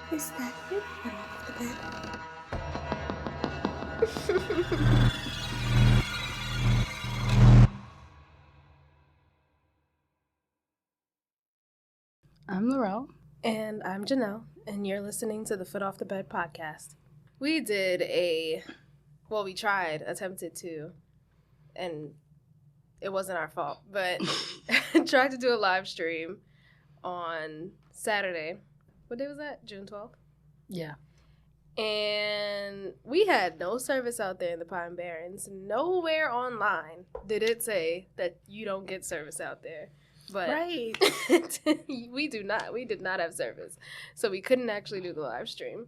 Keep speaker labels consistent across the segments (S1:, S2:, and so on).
S1: Is that your foot off the bed?
S2: I'm Lyurel.
S3: And I'm Janelle, and you're listening to the Foot Off the Bed podcast. We attempted to, and it wasn't our fault, but tried to do a live stream on Saturday. What day was that? June 12th?
S2: Yeah.
S3: And we had no service out there in the Pine Barrens. Nowhere online did it say that you don't get service out there. But
S2: Right.
S3: we did not have service. So we couldn't actually do the live stream.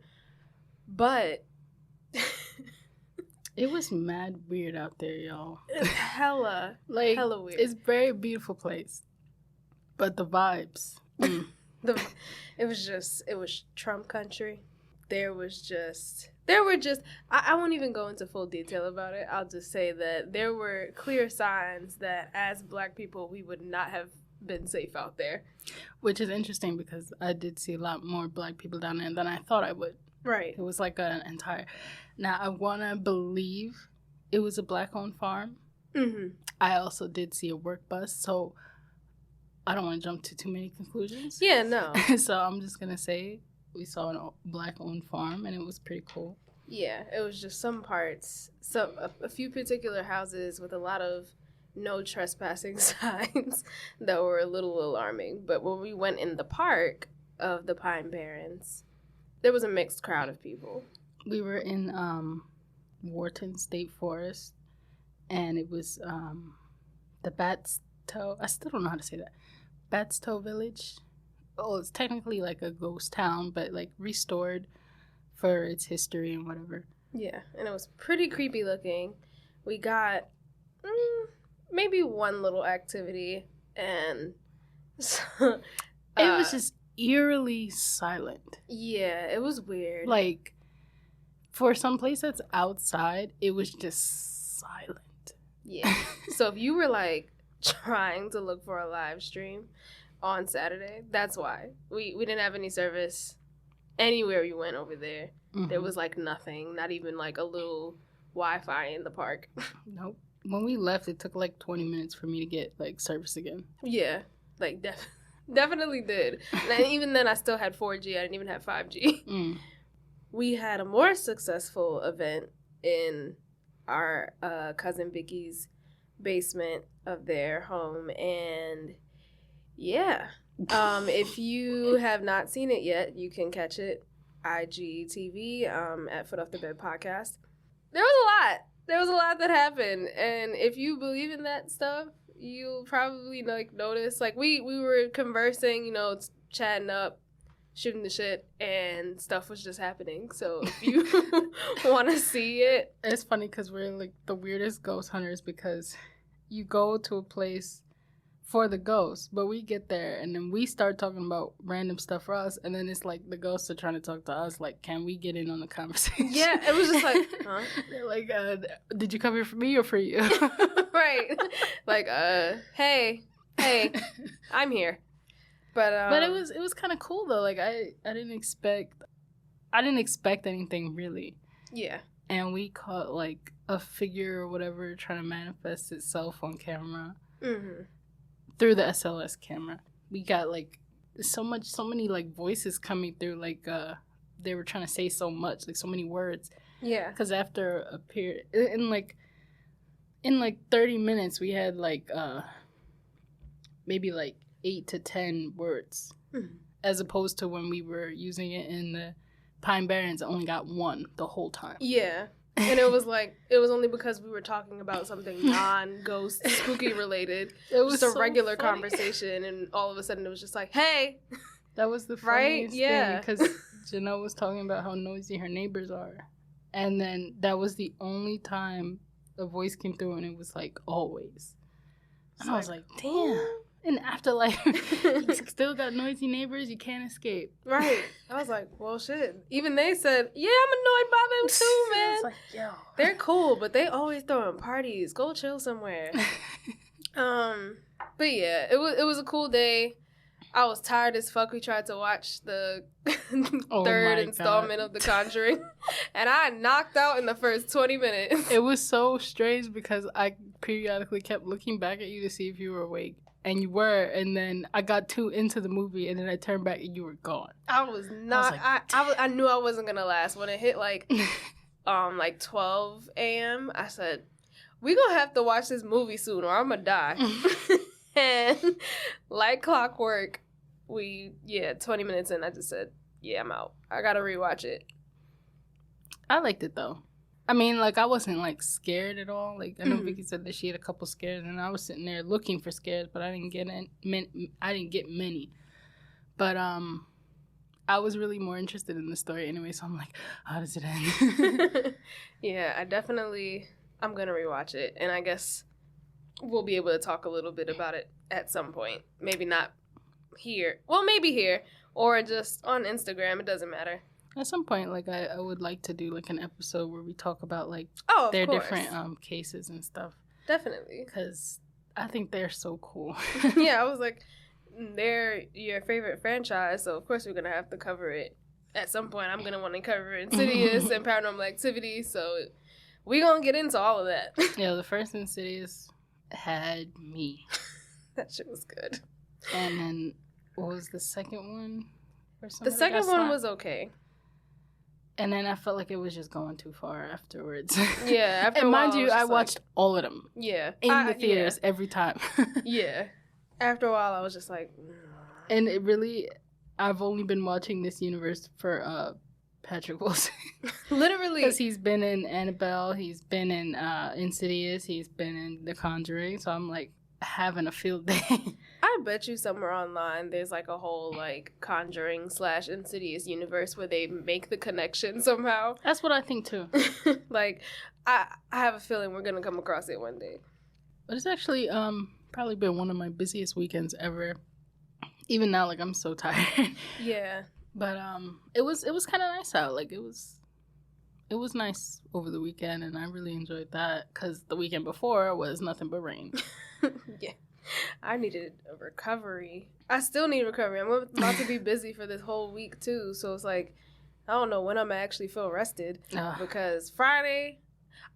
S3: But
S2: It was mad weird out there, y'all.
S3: hella weird.
S2: It's a very beautiful place. But the vibes.
S3: It was Trump country. I won't even go into full detail about it. I'll just say that there were clear signs that as Black people, we would not have been safe out there.
S2: Which is interesting because I did see a lot more Black people down there than I thought I would.
S3: Right.
S2: It was like an entire... Now, I want to believe it was a Black-owned farm.
S3: Mm-hmm.
S2: I also did see a work bus, so I don't want to jump to too many conclusions.
S3: Yeah, no.
S2: So I'm just going to say we saw a Black-owned farm, and it was pretty cool.
S3: Yeah, it was just some parts, a few particular houses with a lot of no trespassing signs that were a little alarming. But when we went in the park of the Pine Barrens, there was a mixed crowd of people.
S2: We were in Wharton State Forest, and it was the Bat's Toe. I still don't know how to say that. Bat's Toe Village. Oh, it's technically like a ghost town, but like restored for its history and whatever.
S3: Yeah, and it was pretty creepy looking. We got maybe one little activity, and
S2: it was just eerily silent.
S3: Yeah, it was weird.
S2: Like, for some place that's outside, it was just silent.
S3: Yeah. So if you were like trying to look for a live stream on Saturday, that's why. We didn't have any service anywhere we went over there. Mm-hmm. There was like nothing, not even like a little Wi-Fi in the park.
S2: Nope. When we left, it took like 20 minutes for me to get like service again.
S3: Yeah, like definitely did. And even then, I still had 4G. I didn't even have 5G. We had a more successful event in our cousin Vicky's basement of their home, and yeah, if you have not seen it yet, you can catch it IGTV at Foot Off the Bed podcast. There was a lot that happened, and if you believe in that stuff, you'll probably like notice, like we were conversing, chatting up, shooting the shit, and stuff was just happening. So if you want to see it,
S2: it's funny because we're like the weirdest ghost hunters, because you go to a place for the ghosts, but we get there and then we start talking about random stuff for us, and then it's like the ghosts are trying to talk to us, like, can we get in on the conversation?
S3: Yeah, it was just like, huh?
S2: They're like, did you come here for me or for you?
S3: Right. Like, hey, I'm here. But
S2: it was kind of cool though. Like I didn't expect anything really.
S3: Yeah.
S2: And we caught like a figure or whatever trying to manifest itself on camera. Mm-hmm. Through the SLS camera. We got like so many like voices coming through, like they were trying to say so much, like so many words.
S3: Yeah.
S2: Because after a period in like 30 minutes we had like maybe like 8 to 10 words. Mm-hmm. As opposed to when we were using it in the Pine Barrens, I only got one the whole time.
S3: Yeah. And it was only because we were talking about something non-ghost, spooky related. It was just a regular conversation, and all of a sudden it was just like, hey.
S2: That was the funniest thing, because Janelle was talking about how noisy her neighbors are. And then that was the only time a voice came through, and it was like, always. And I was like, damn. In afterlife, you still got noisy neighbors, you can't escape.
S3: Right. I was like, well, shit. Even they said, yeah, I'm annoyed by them too, man.
S2: It's like, yo.
S3: They're cool, but they always throwing parties. Go chill somewhere. But yeah, it was a cool day. I was tired as fuck. We tried to watch the third installment of The Conjuring, and I knocked out in the first 20 minutes.
S2: It was so strange because I periodically kept looking back at you to see if you were awake. And you were, and then I got too into the movie, and then I turned back, and you were gone.
S3: I was not. I knew I wasn't gonna last. When it hit like 12 a.m., I said, "We gonna have to watch this movie soon, or I'm gonna die." And like clockwork, 20 minutes in, I just said, "Yeah, I'm out. I gotta rewatch it."
S2: I liked it though. I mean, like, I wasn't, like, scared at all. Like, I know Vicky said that she had a couple scares, and I was sitting there looking for scares, but I didn't get many. But I was really more interested in the story anyway, so I'm like, how does it end?
S3: Yeah, I'm going to rewatch it, and I guess we'll be able to talk a little bit about it at some point. Maybe not here. Well, maybe here, or just on Instagram. It doesn't matter.
S2: At some point, like, I would like to do, like, an episode where we talk about, like, their different cases and stuff.
S3: Definitely.
S2: Because I think they're so cool.
S3: Yeah, I was like, they're your favorite franchise, so of course we're going to have to cover it. At some point, I'm going to want to cover Insidious and Paranormal Activity, so we're going to get into all of that.
S2: Yeah, the first Insidious had me.
S3: That shit was good.
S2: And then, what was the second one?
S3: The second one was okay.
S2: And then I felt like it was just going too far afterwards.
S3: Yeah. After
S2: and
S3: a while,
S2: mind you, I watched all of them.
S3: Yeah.
S2: In the theaters every time.
S3: Yeah. After a while, I was just like...
S2: And it really... I've only been watching this universe for Patrick Wilson.
S3: Literally.
S2: Because he's been in Annabelle, he's been in Insidious, he's been in The Conjuring. So I'm like having a field day.
S3: I bet you somewhere online there's like a whole like Conjuring / Insidious universe where they make the connection somehow.
S2: That's what I think too.
S3: Like I have a feeling we're gonna come across it one day.
S2: But it's actually probably been one of my busiest weekends ever. Even now, like, I'm so tired.
S3: Yeah.
S2: But it was kind of nice out. Like, it was nice over the weekend, and I really enjoyed that because the weekend before was nothing but rain.
S3: Yeah. I needed a recovery. I still need recovery. I'm about to be busy for this whole week, too. So it's like, I don't know when I'm going to actually feel rested. Because Friday,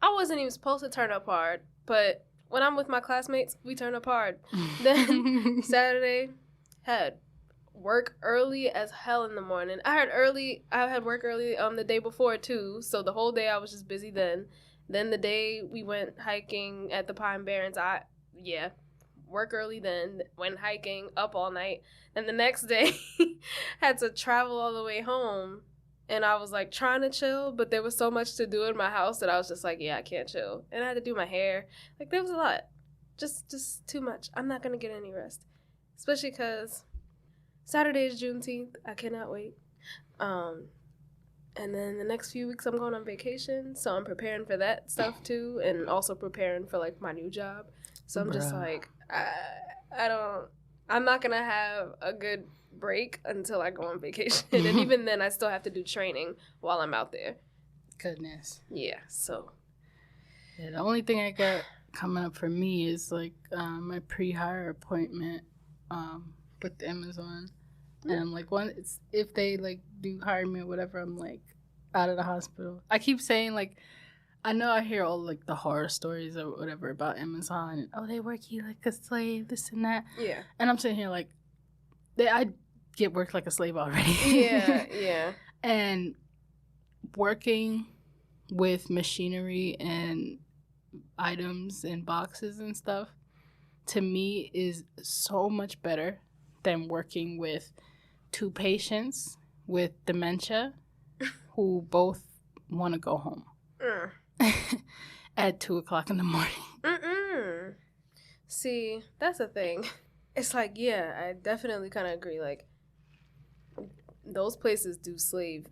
S3: I wasn't even supposed to turn up hard. But when I'm with my classmates, we turn up hard. Then Saturday, had work early as hell in the morning. I had work early the day before, too. So the whole day I was just busy then. Then the day we went hiking at the Pine Barrens, work early then, went hiking, up all night. And the next day, had to travel all the way home. And I was, like, trying to chill, but there was so much to do in my house that I was just like, yeah, I can't chill. And I had to do my hair. Like, there was a lot. Just too much. I'm not going to get any rest. Especially because Saturday is Juneteenth. I cannot wait. And then the next few weeks I'm going on vacation. So I'm preparing for that stuff, too. And also preparing for, like, my new job. So I'm just like, I'm not going to have a good break until I go on vacation. And even then, I still have to do training while I'm out there.
S2: Goodness.
S3: Yeah, so.
S2: Yeah, the only thing I got coming up for me is, like, my pre-hire appointment with Amazon. And I'm like, if they, like, do hire me or whatever, I'm, like, out of the hospital. I keep saying, like, I know I hear all, like, the horror stories or whatever about Amazon. And, oh, they work you like a slave, this and that.
S3: Yeah.
S2: And I'm sitting here, like, I get worked like a slave already.
S3: Yeah.
S2: And working with machinery and items and boxes and stuff, to me, is so much better than working with two patients with dementia who both want to go home at 2:00 in the morning.
S3: See, that's the thing. It's like, yeah, I definitely kind of agree. Like, those places do slave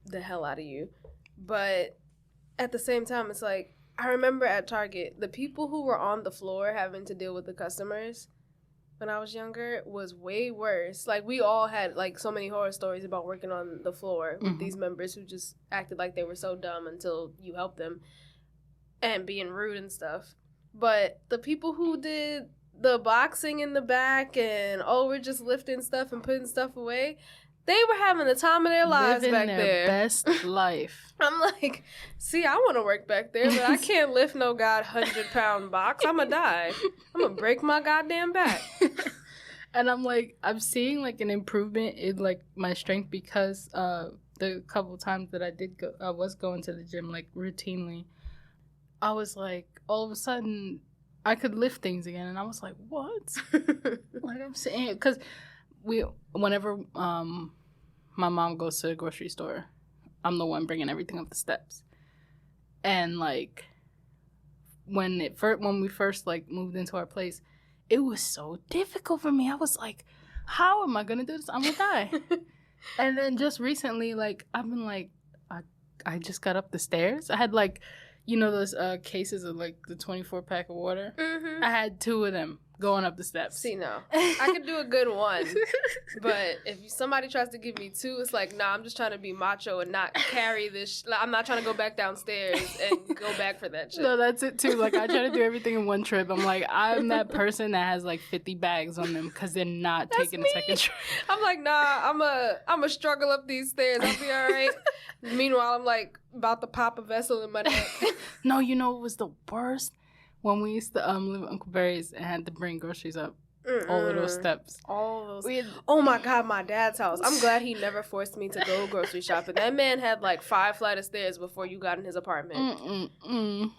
S3: the hell out of you. But at the same time, it's like, I remember at Target, the people who were on the floor having to deal with the customers when I was younger was way worse. Like, we all had, like, so many horror stories about working on the floor with these members who just acted like they were so dumb until you helped them and being rude and stuff. But the people who did the boxing in the back and, we're just lifting stuff and putting stuff away. They were having the time of their lives
S2: living
S3: back
S2: their
S3: there.
S2: Best life.
S3: I'm like, see, I want to work back there, but I can't lift no 100-pound box. I'm going to die. I'm going to break my goddamn back.
S2: And I'm like, I'm seeing like an improvement in like my strength because the couple times that I was going to the gym like routinely. I was like, all of a sudden, I could lift things again, and I was like, what? Like I'm saying, because whenever my mom goes to the grocery store, I'm the one bringing everything up the steps, and like when we first like moved into our place, it was so difficult for me. I was like, how am I gonna do this? I'm gonna die. And then just recently, like I've been like, I just got up the stairs. I had like, you know those cases of like the 24-pack of water. Mm-hmm. I had 2 of them going up the steps.
S3: See, no, I could do a good one, but if somebody tries to give me 2, it's like, nah, I'm just trying to be macho and not carry this. I'm not trying to go back downstairs and go back for that shit.
S2: No, that's it too. Like I try to do everything in one trip. I'm like, I'm that person that has like 50 bags on them because they're not taking a second trip.
S3: I'm like, nah, I'm a struggle up these stairs. I'll be all right. Meanwhile, I'm like about to pop a vessel in my neck.
S2: No, you know what was the worst? When we used to live at Uncle Barry's and had to bring groceries up all of those steps.
S3: All those. Oh my God, my dad's house. I'm glad he never forced me to go grocery shopping. That man had like 5 flights of stairs before you got in his apartment.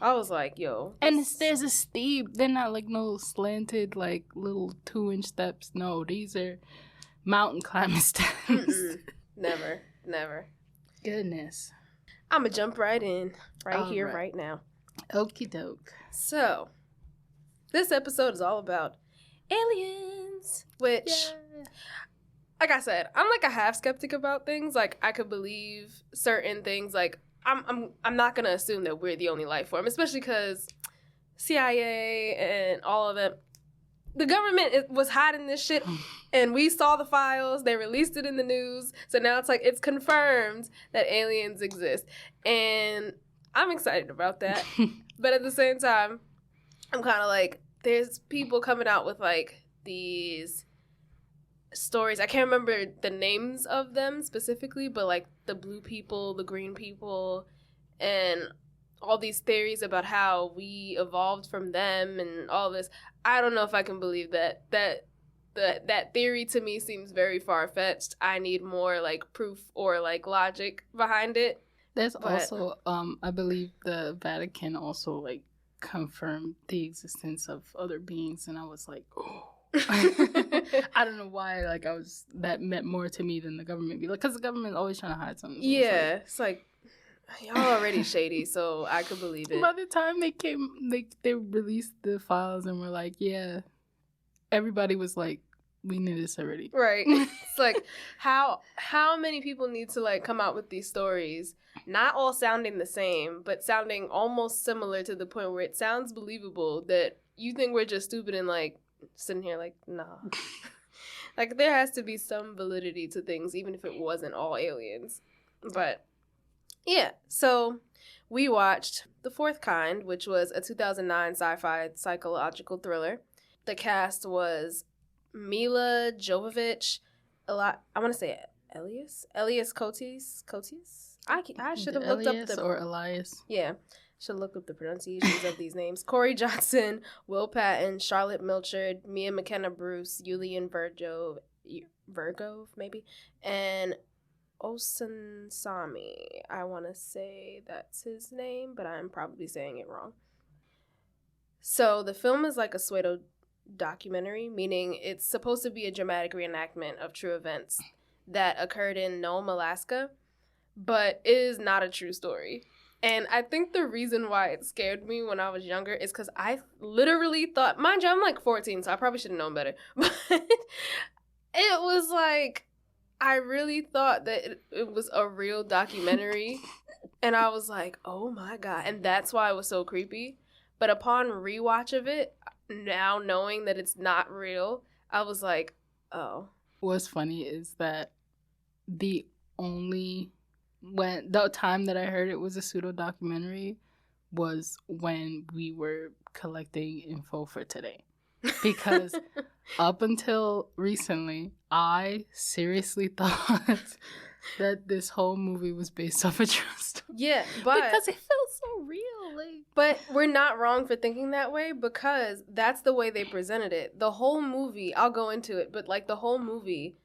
S3: I was like, yo.
S2: And the stairs are steep. They're not like no slanted like little 2-inch steps. No, these are mountain climbing steps.
S3: Never.
S2: Goodness.
S3: I'm going to jump right in here, right now.
S2: Okie doke.
S3: So, this episode is all about aliens, which, like I said, I'm like a half skeptic about things. Like, I could believe certain things. Like, I'm not gonna assume that we're the only life form, especially because CIA and all of them, the government was hiding this shit, and we saw the files. They released it in the news, so now it's like it's confirmed that aliens exist, and I'm excited about that. But at the same time, I'm kind of like, there's people coming out with like these stories. I can't remember the names of them specifically, but like the blue people, the green people, and all these theories about how we evolved from them and all this. I don't know if I can believe that. That theory to me seems very far-fetched. I need more like proof or like logic behind it.
S2: There's also, I believe the Vatican also like confirmed the existence of other beings, and I was like, oh. I don't know why. Like that meant more to me than the government. Because the government's always trying to hide something. So
S3: yeah, it's like y'all already shady, so I could believe it.
S2: By the time they came, they released the files and were like, yeah, everybody was like, we knew this already.
S3: Right. It's like, how many people need to like come out with these stories, not all sounding the same, but sounding almost similar to the point where it sounds believable that you think we're just stupid and like sitting here like, nah. Like there has to be some validity to things, even if it wasn't all aliens. But yeah, so we watched The Fourth Kind, which was a 2009 sci-fi psychological thriller. The cast was Mila Jovovich, I want to say Elias Koteas. I should have looked up the
S2: or Elias.
S3: Yeah, should look up the pronunciations of these names. Corey Johnson, Will Patton, Charlotte Milchard, Mia McKenna Bruce, Julian Virgove maybe, and Osunsami. I want to say that's his name, but I'm probably saying it wrong. So the film is like a pseudo documentary, meaning it's supposed to be a dramatic reenactment of true events that occurred in Nome, Alaska, but it is not a true story. And I think the reason why it scared me when I was younger is because I literally thought, mind you, I'm like 14, so I probably should have known better, but it was like, I really thought that it was a real documentary, and I was like, oh my God, and that's why it was so creepy. But upon rewatch of it, now knowing that it's not real, I was like, oh.
S2: What's funny is that the time that I heard it was a pseudo documentary was when we were collecting info for today. because up until recently, I seriously thought that this whole movie was based off a true story.
S3: Yeah, but
S2: because it felt so real. Like,
S3: but we're not wrong for thinking that way because that's the way they presented it. The whole movie, I'll go into it, but like the whole movie,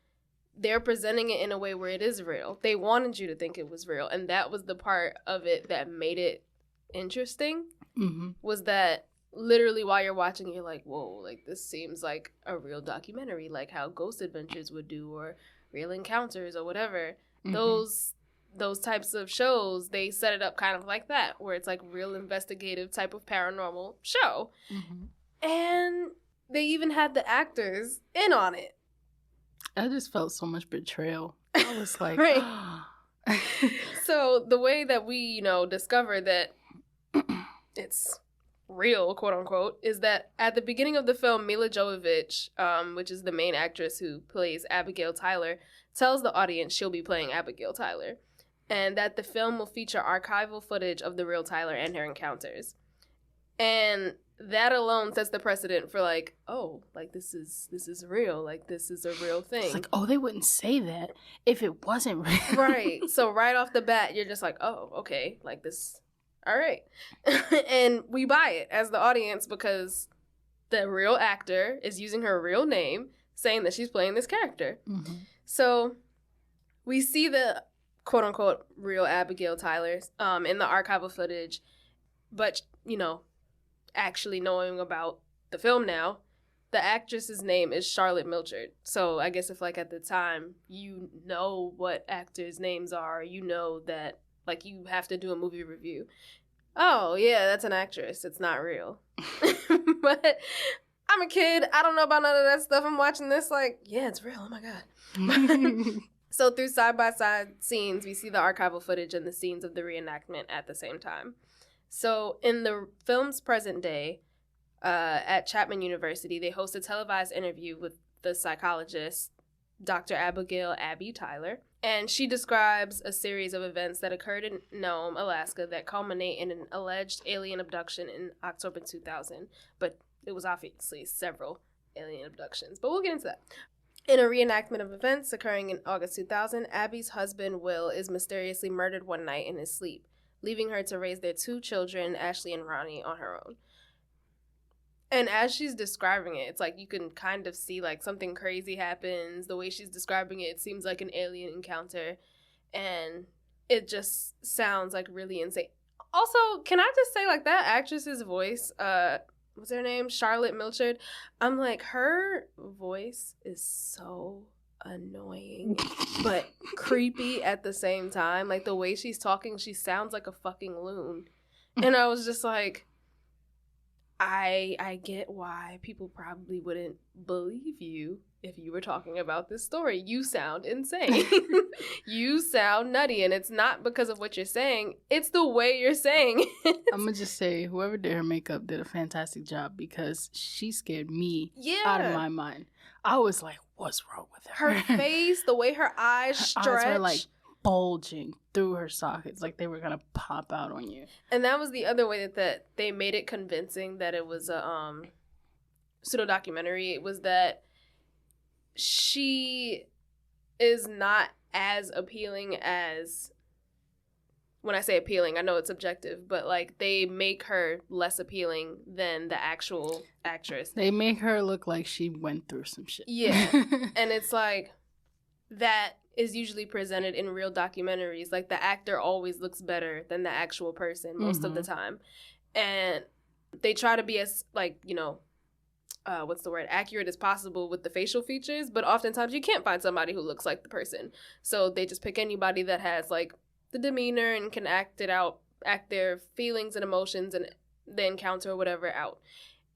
S3: they're presenting it in a way where it is real. They wanted you to think it was real, and that was the part of it that made it interesting.
S2: mm-hmm.
S3: Was that literally while you're watching, you're like, whoa, like this seems like a real documentary, like how Ghost Adventures would do, or Real Encounters, or whatever.
S2: Mm-hmm.
S3: Those types of shows, they set it up kind of like that, where it's like real investigative type of paranormal show.
S2: Mm-hmm.
S3: And they even had the actors in on it.
S2: I just felt so much betrayal. I was like,
S3: right. So the way that we, discover that it's real, quote unquote, is that at the beginning of the film, Mila Jovovich, which is the main actress who plays Abigail Tyler, tells the audience she'll be playing Abigail Tyler, and that the film will feature archival footage of the real Tyler and her encounters. And that alone sets the precedent for like, oh, like this is real, like this is a real thing.
S2: It's like, oh, they wouldn't say that if it wasn't real.
S3: Right. So right off the bat, you're just like, oh, okay, like this, all right. And we buy it as the audience because the real actor is using her real name, saying that she's playing this character.
S2: Mm-hmm.
S3: So we see the quote unquote real Abigail Tyler in the archival footage, but actually knowing about the film now, the actress's name is Charlotte Milchard. So I guess if like at the time you know what actors' names are, you know that like you have to do a movie review. Oh yeah, that's an actress. It's not real. But I'm a kid. I don't know about none of that stuff. I'm watching this like, yeah, it's real. Oh my God. So through side-by-side scenes, we see the archival footage and the scenes of the reenactment at the same time. So in the film's present day, at Chapman University, they host a televised interview with the psychologist, Dr. Abigail Abby Tyler, and she describes a series of events that occurred in Nome, Alaska, that culminate in an alleged alien abduction in October 2000. But it was obviously several alien abductions, but we'll get into that. In a reenactment of events occurring in August 2000, Abby's husband, Will, is mysteriously murdered one night in his sleep, leaving her to raise their two children, Ashley and Ronnie, on her own. And as she's describing it, it's like you can kind of see like something crazy happens. The way she's describing it, it seems like an alien encounter. And it just sounds like really insane. Also, can I just say like that actress's voice, what's her name? Charlotte Milchard. I'm like, her voice is so annoying, but creepy at the same time. Like the way she's talking, she sounds like a fucking loon. And I was just like, I get why people probably wouldn't believe you if you were talking about this story. You sound insane. You sound nutty, and it's not because of what you're saying. It's the way you're saying it.
S2: I'm going to just say, whoever did her makeup did a fantastic job because she scared me out of my mind. I was like, what's wrong with her?
S3: Her face, the way her eyes stretch.
S2: Eyes were like bulging through her sockets, like they were going to pop out on you.
S3: And that was the other way that they made it convincing that it was a pseudo-documentary. It was that she is not as appealing as, when I say appealing, I know it's subjective, but like they make her less appealing than the actual actress.
S2: They make her look like she went through some shit.
S3: Yeah. And it's like, that is usually presented in real documentaries. Like the actor always looks better than the actual person most of the time. And they try to be as like, accurate as possible with the facial features, but oftentimes you can't find somebody who looks like the person. So they just pick anybody that has like the demeanor and can act their feelings and emotions and the encounter or whatever out.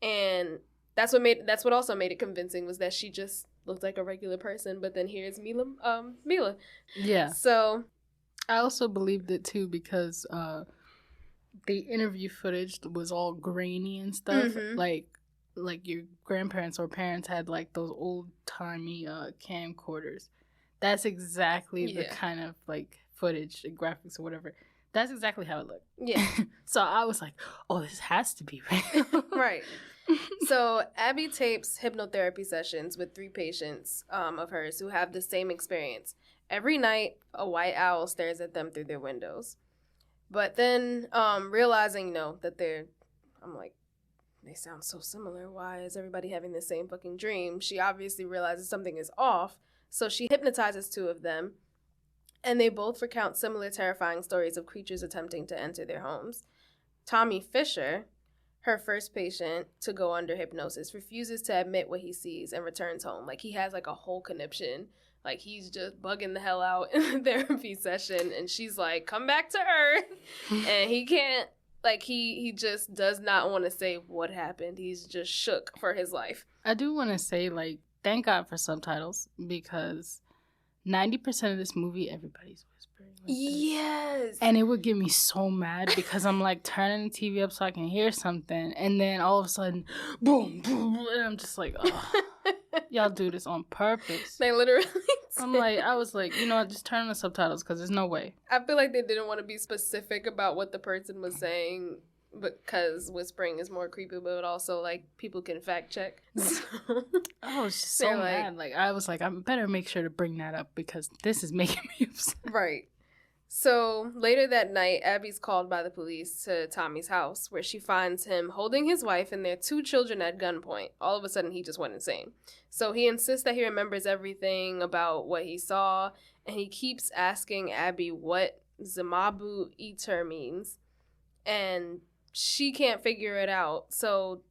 S3: And that's what also made it convincing, was that she just looked like a regular person, but then here's Mila. Yeah. So
S2: I also believed it too because the interview footage was all grainy and stuff. Like your grandparents or parents had like those old-timey camcorders. That's exactly the kind of like footage, graphics or whatever That's exactly how it looked.
S3: Yeah.
S2: So I was like, oh, this has to be real.
S3: Right. So Abby tapes hypnotherapy sessions with 3 patients of hers who have the same experience. Every night, a white owl stares at them through their windows. But then realizing, that I'm like, they sound so similar. Why is everybody having the same fucking dream? She obviously realizes something is off. So she hypnotizes 2 of them. And they both recount similar terrifying stories of creatures attempting to enter their homes. Tommy Fisher, her first patient to go under hypnosis, refuses to admit what he sees and returns home. Like, he has, like, a whole conniption. Like, he's just bugging the hell out in a therapy session. And she's like, come back to Earth. And he can't, like, he just does not want to say what happened. He's just shook for his life.
S2: I do want to say, like, thank God for subtitles, because 90% of this movie, everybody's whispering. Like
S3: yes.
S2: And it would get me so mad because I'm like turning the TV up so I can hear something. And then all of a sudden, boom, boom. And I'm just like, oh, y'all do this on purpose.
S3: They literally
S2: I was like, just turn on the subtitles because there's no way.
S3: I feel like they didn't want to be specific about what the person was saying because whispering is more creepy, but also, like, people can fact check. So,
S2: I was just so mad. Like, I was like, I better make sure to bring that up because this is making me upset.
S3: Right. So, later that night, Abby's called by the police to Tommy's house, where she finds him holding his wife and their 2 children at gunpoint. All of a sudden, he just went insane. So, he insists that he remembers everything about what he saw, and he keeps asking Abby what Zimabu Eater means. And she can't figure it out. So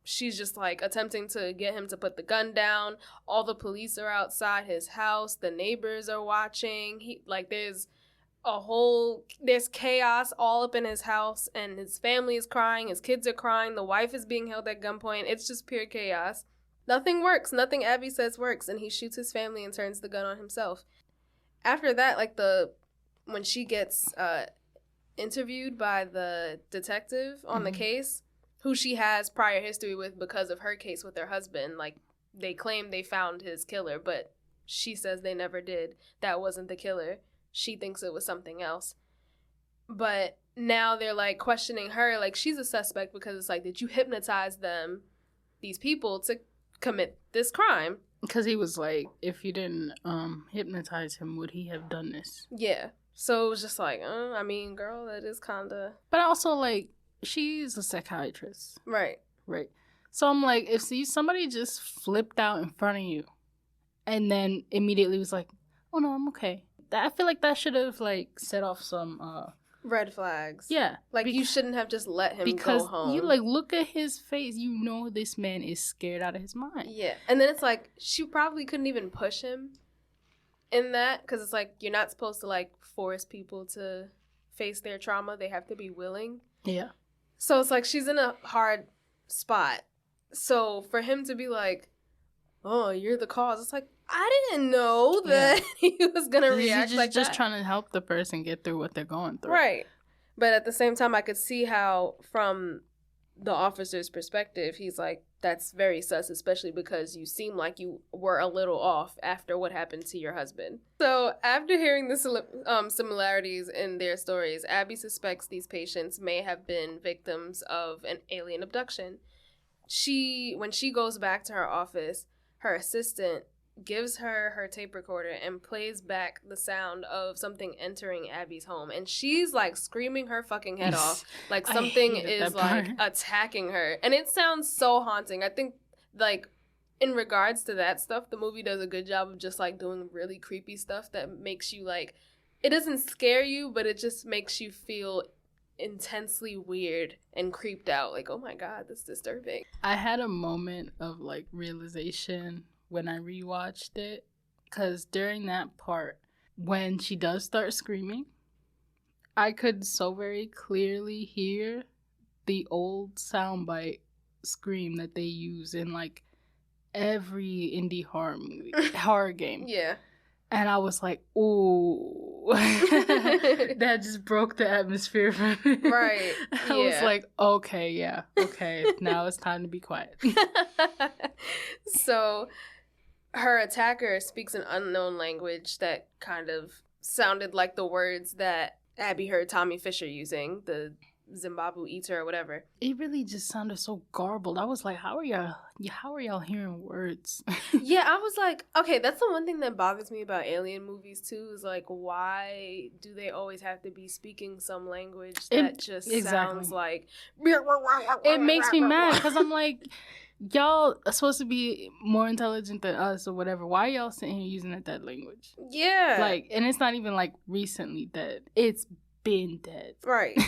S3: she's just like attempting to get him to put the gun down. All the police are outside his house. The neighbors are watching. There's chaos all up in his house, and his family is crying. His kids are crying. The wife is being held at gunpoint. It's just pure chaos. Nothing works. Nothing Abby says works. And he shoots his family and turns the gun on himself. After that, when she gets interviewed by the detective on the case, who she has prior history with because of her case with her husband. Like, they claim they found his killer, but she says they never did. That wasn't the killer. She thinks it was something else. But now they're, like, questioning her. Like, she's a suspect because it's like, did you hypnotize them, these people, to commit this crime?
S2: Because he was like, if you didn't hypnotize him, would he have done this?
S3: Yeah. So it was just like, I mean, girl, that is kind of...
S2: But also, like, she's a psychiatrist.
S3: Right.
S2: Right. So I'm like, if somebody just flipped out in front of you and then immediately was like, oh, no, I'm okay. I feel like that should have, like, set off some...
S3: red flags.
S2: Yeah.
S3: Like, you shouldn't have just let him go home.
S2: Because you, like, look at his face. You know this man is scared out of his mind.
S3: Yeah. And then it's like, she probably couldn't even push him in that, because it's like, you're not supposed to, like, force people to face their trauma. They have to be willing.
S2: Yeah.
S3: So it's like, she's in a hard spot. So for him to be like, oh, you're the cause, it's like, I didn't know that he was going to react like that.
S2: Just trying to help the person get through what they're going through.
S3: Right. But at the same time, I could see how, from the officer's perspective, he's like, that's very sus, especially because you seem like you were a little off after what happened to your husband. So after hearing the similarities in their stories, Abby suspects these patients may have been victims of an alien abduction. When she goes back to her office, her assistant gives her tape recorder and plays back the sound of something entering Abby's home, and she's like screaming her fucking head off, like something is like attacking her, and it sounds so haunting. I think, like, in regards to that stuff, the movie does a good job of just like doing really creepy stuff that makes you, like, it doesn't scare you, but it just makes you feel intensely weird and creeped out, like, oh my god, this is disturbing.
S2: I had a moment of, like, realization when I rewatched it, because during that part, when she does start screaming, I could so very clearly hear the old soundbite scream that they use in, like, every indie horror game.
S3: Yeah.
S2: And I was like, ooh. That just broke the atmosphere for me.
S3: Right.
S2: I was like, okay, now it's time to be quiet.
S3: So her attacker speaks an unknown language that kind of sounded like the words that Abby heard Tommy Fisher using, the Zimbabwe eater or whatever.
S2: It really just sounded so garbled. I was like, how are y'all hearing words?
S3: Yeah, I was like, okay, that's the one thing that bothers me about alien movies too, is like, why do they always have to be speaking some language that sounds like...
S2: It makes me mad, because I'm like, y'all are supposed to be more intelligent than us or whatever. Why are y'all sitting here using that language?
S3: Yeah.
S2: Like, and it's not even like recently dead. It's been dead.
S3: Right.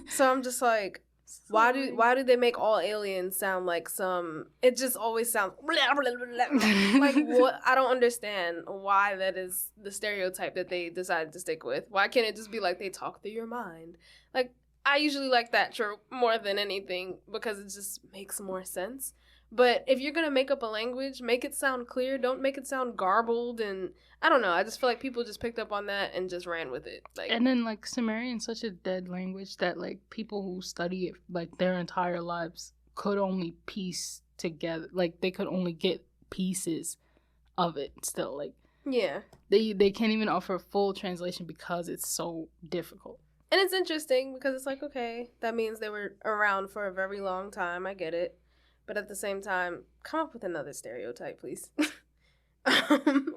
S3: So I'm just like, why do they make all aliens sound like some... It just always sounds... Like, what? I don't understand why that is the stereotype that they decided to stick with. Why can't it just be like they talk through your mind? Like, I usually like that trope more than anything because it just makes more sense. But if you're going to make up a language, make it sound clear. Don't make it sound garbled. And I don't know. I just feel like people just picked up on that and just ran with it. Like,
S2: and then, like, Sumerian's such a dead language that, like, people who study it, like, their entire lives could only piece together. Like, they could only get pieces of it still. Like,
S3: yeah.
S2: They can't even offer a full translation because it's so difficult.
S3: And it's interesting because it's like, okay, that means they were around for a very long time. I get it. But at the same time, come up with another stereotype, please.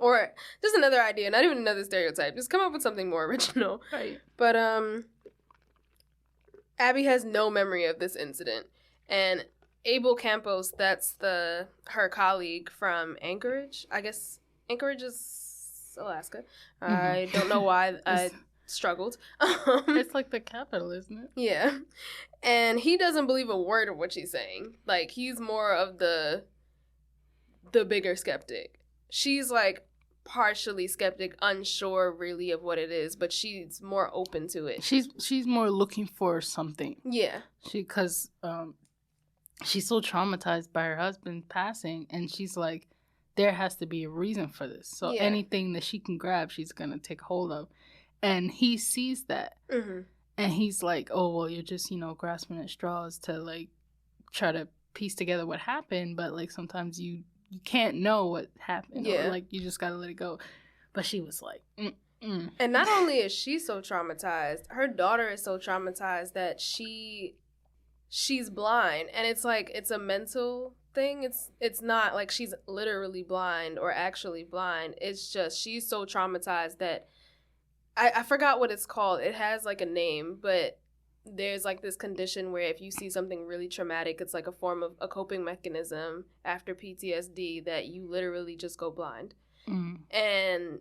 S3: Or just another idea, not even another stereotype. Just come up with something more original.
S2: Right.
S3: But Abby has no memory of this incident. And Abel Campos, that's her colleague from Anchorage. I guess Anchorage is Alaska. Mm-hmm. I don't know why I struggled.
S2: It's like the capital, isn't it?
S3: Yeah. And he doesn't believe a word of what she's saying. Like, he's more of the bigger skeptic. She's, like, partially skeptic, unsure really of what it is, but she's more open to it.
S2: She's more looking for something.
S3: Yeah.
S2: Because she's so traumatized by her husband passing, and she's like, there has to be a reason for this. So anything that she can grab, she's going to take hold of. And he sees that. Mm-hmm. And he's like, oh, well, you're just, grasping at straws to, like, try to piece together what happened. But, like, sometimes you can't know what happened. Yeah. Or, like, you just got to let it go. But she was like, mm-mm.
S3: And not only is she so traumatized, her daughter is so traumatized that she's blind. And it's like, it's a mental thing. It's not like she's literally blind or actually blind. It's just she's so traumatized that I forgot what it's called. It has, like, a name, but there's, like, this condition where if you see something really traumatic, it's, like, a form of a coping mechanism after PTSD that you literally just go blind. Mm. And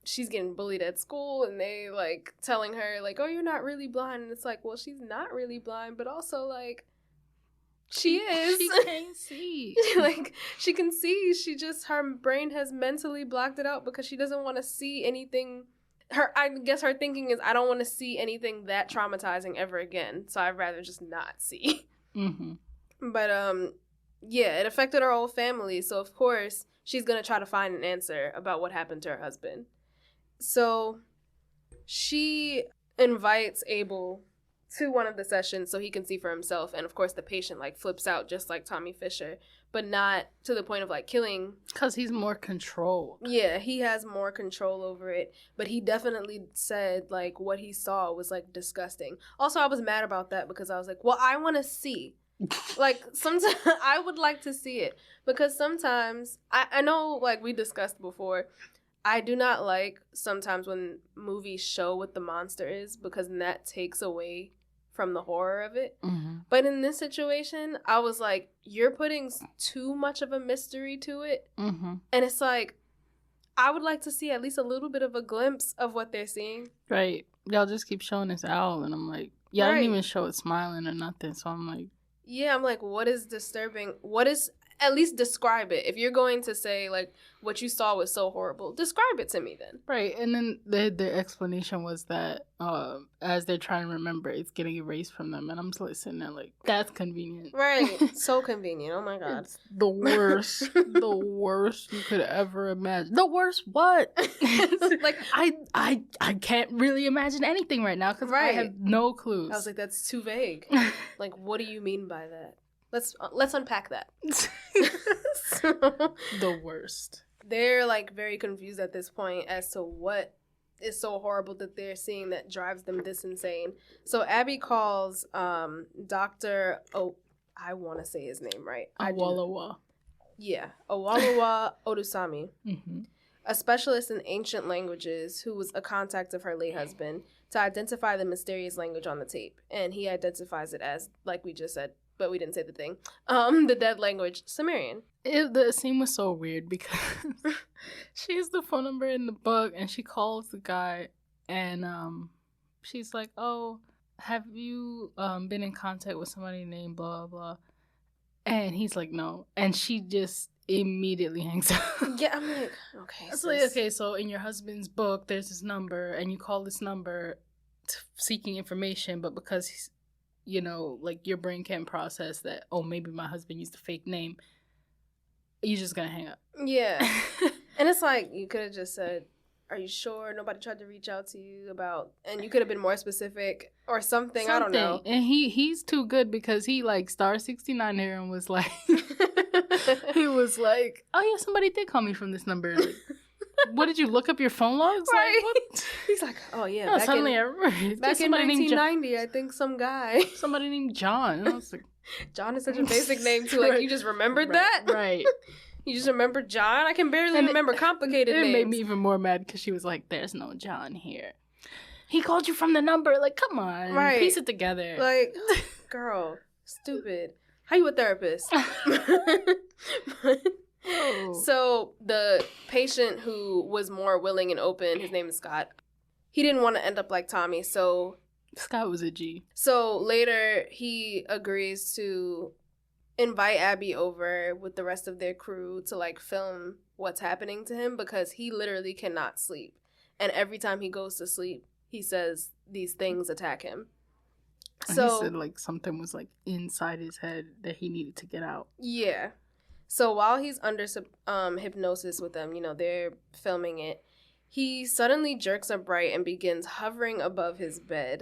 S3: she's getting bullied at school, and they, like, telling her, like, oh, you're not really blind. And it's like, well, she's not really blind, but also, like, she is.
S2: She can't see.
S3: Like, she can see. Her brain has mentally blocked it out because she doesn't want to see anything. I guess her thinking is, I don't want to see anything that traumatizing ever again, so I'd rather just not see. Mm-hmm. But, yeah, it affected her whole family, so of course, she's going to try to find an answer about what happened to her husband. So, she invites Abel to one of the sessions so he can see for himself, and of course, the patient, like, flips out just like Tommy Fisher, but not to the point of, like, killing.
S2: Because he's more controlled.
S3: Yeah, he has more control over it. But he definitely said, like, what he saw was, like, disgusting. Also, I was mad about that because I was like, well, I want to see. Like, sometimes I would like to see it. Because sometimes, I know, like, we discussed before, I do not like sometimes when movies show what the monster is because then that takes away from the horror of it. Mm-hmm. But in this situation, I was like, you're putting too much of a mystery to it. Mm-hmm. And it's like, I would like to see at least a little bit of a glimpse of what they're seeing.
S2: Right. Y'all just keep showing this owl, and I'm like, y'all didn't even show it smiling or nothing. So I'm like,
S3: yeah, I'm like, what is disturbing? What is... At least describe it. If you're going to say, like, what you saw was so horrible, describe it to me then.
S2: Right. And then the explanation was that as they're trying to remember, it's getting erased from them. And I'm just like sitting there like, that's convenient.
S3: Right. So convenient. Oh, my God.
S2: It's the worst. The worst you could ever imagine. The worst what? Like, I can't really imagine anything right now because I have no clues.
S3: I was like, that's too vague. Like, what do you mean by that? Let's unpack that.
S2: So, the worst.
S3: They're, like, very confused at this point as to what is so horrible that they're seeing that drives them this insane. So Abby calls Dr. I want to say his name right.
S2: Awolowo.
S3: Yeah, Awolowo Odusami,
S2: Mm-hmm.
S3: a specialist in ancient languages who was a contact of her late husband, to identify the mysterious language on the tape. And he identifies it as, like we just said, but we didn't say the thing, the dead language, Sumerian.
S2: The scene was so weird because she has the phone number in the book and she calls the guy and she's like, oh, have you been in contact with somebody named blah, blah? And he's like, no. And she just immediately hangs up.
S3: Yeah, I'm like, okay.
S2: It's like, okay, so in your husband's book, there's this number and you call this number seeking information, but because he's, you know, like your brain can't process that, oh, maybe my husband used a fake name, you're just gonna hang up.
S3: Yeah. And it's like, you could have just said, are you sure nobody tried to reach out to you about, and you could have been more specific or something. I don't know.
S2: And he's too good because he like star 69 here and was like, he was like, oh yeah, somebody did call me from this number. Like, what did you look up your phone logs?
S3: Right.
S2: Like, what?
S3: He's like, oh yeah.
S2: No, suddenly I remember.
S3: Back in 1990, I think somebody
S2: named John. And I was like,
S3: John is such a basic name too. Like, you just remembered that?
S2: Right.
S3: You just remember John? I can barely remember complicated names.
S2: It made me even more mad because she was like, there's no John here. He called you from the number. Like, come on.
S3: Right.
S2: Piece it together.
S3: Like, girl, stupid. How you a therapist?
S2: Oh.
S3: So the patient who was more willing and open, his name is Scott, he didn't want to end up like Tommy, so...
S2: Scott was a G.
S3: So later, he agrees to invite Abby over with the rest of their crew to, like, film what's happening to him because he literally cannot sleep. And every time he goes to sleep, he says these things attack him.
S2: So he said, like, something was, like, inside his head that he needed to get out.
S3: Yeah. So while he's under hypnosis with them, you know, they're filming it, he suddenly jerks upright and begins hovering above his bed,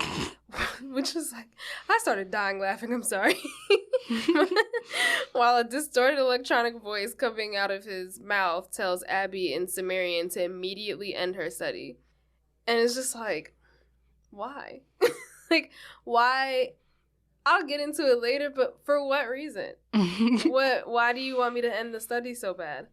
S3: which was like, I started dying laughing, I'm sorry. While a distorted electronic voice coming out of his mouth tells Abby in Sumerian to immediately end her study. And it's just like, why? Like, why? I'll get into it later, but for what reason? Why do you want me to end the study so bad?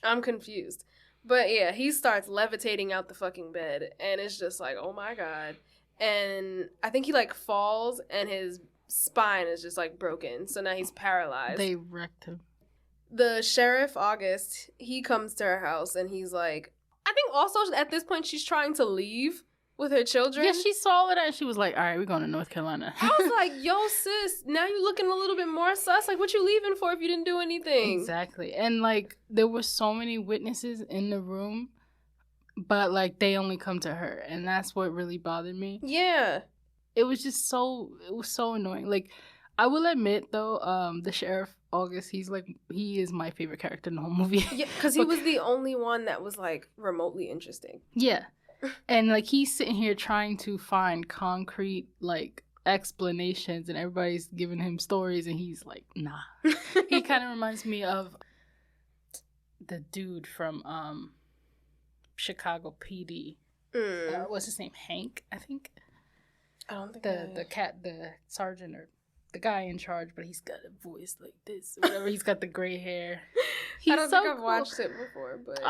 S3: I'm confused. But yeah, he starts levitating out the fucking bed, and it's just like, oh my god. And I think he, like, falls, and his spine is just, like, broken. So now he's paralyzed.
S2: They wrecked him.
S3: The sheriff, August, he comes to her house, and he's like, I think also at this point she's trying to leave with her children.
S2: Yeah, she saw it and she was like, all right, we're going to North Carolina.
S3: I was like, yo, sis, now you looking a little bit more sus. Like, what you leaving for if you didn't do anything?
S2: Exactly. And, like, there were so many witnesses in the room, but, like, they only come to her. And that's what really bothered me.
S3: Yeah.
S2: It was just so annoying. Like, I will admit, though, the sheriff, August, he is my favorite character in the whole movie.
S3: Yeah, because he was the only one that was, like, remotely interesting.
S2: Yeah. And, like, he's sitting here trying to find concrete, like, explanations, and everybody's giving him stories, and he's like, nah. He kind of reminds me of the dude from Chicago PD. What's his name? Hank, I think.
S3: I don't think
S2: the sergeant or the guy in charge, but he's got a voice like this, whatever. He's got the gray hair.
S3: I don't think I've watched it before, but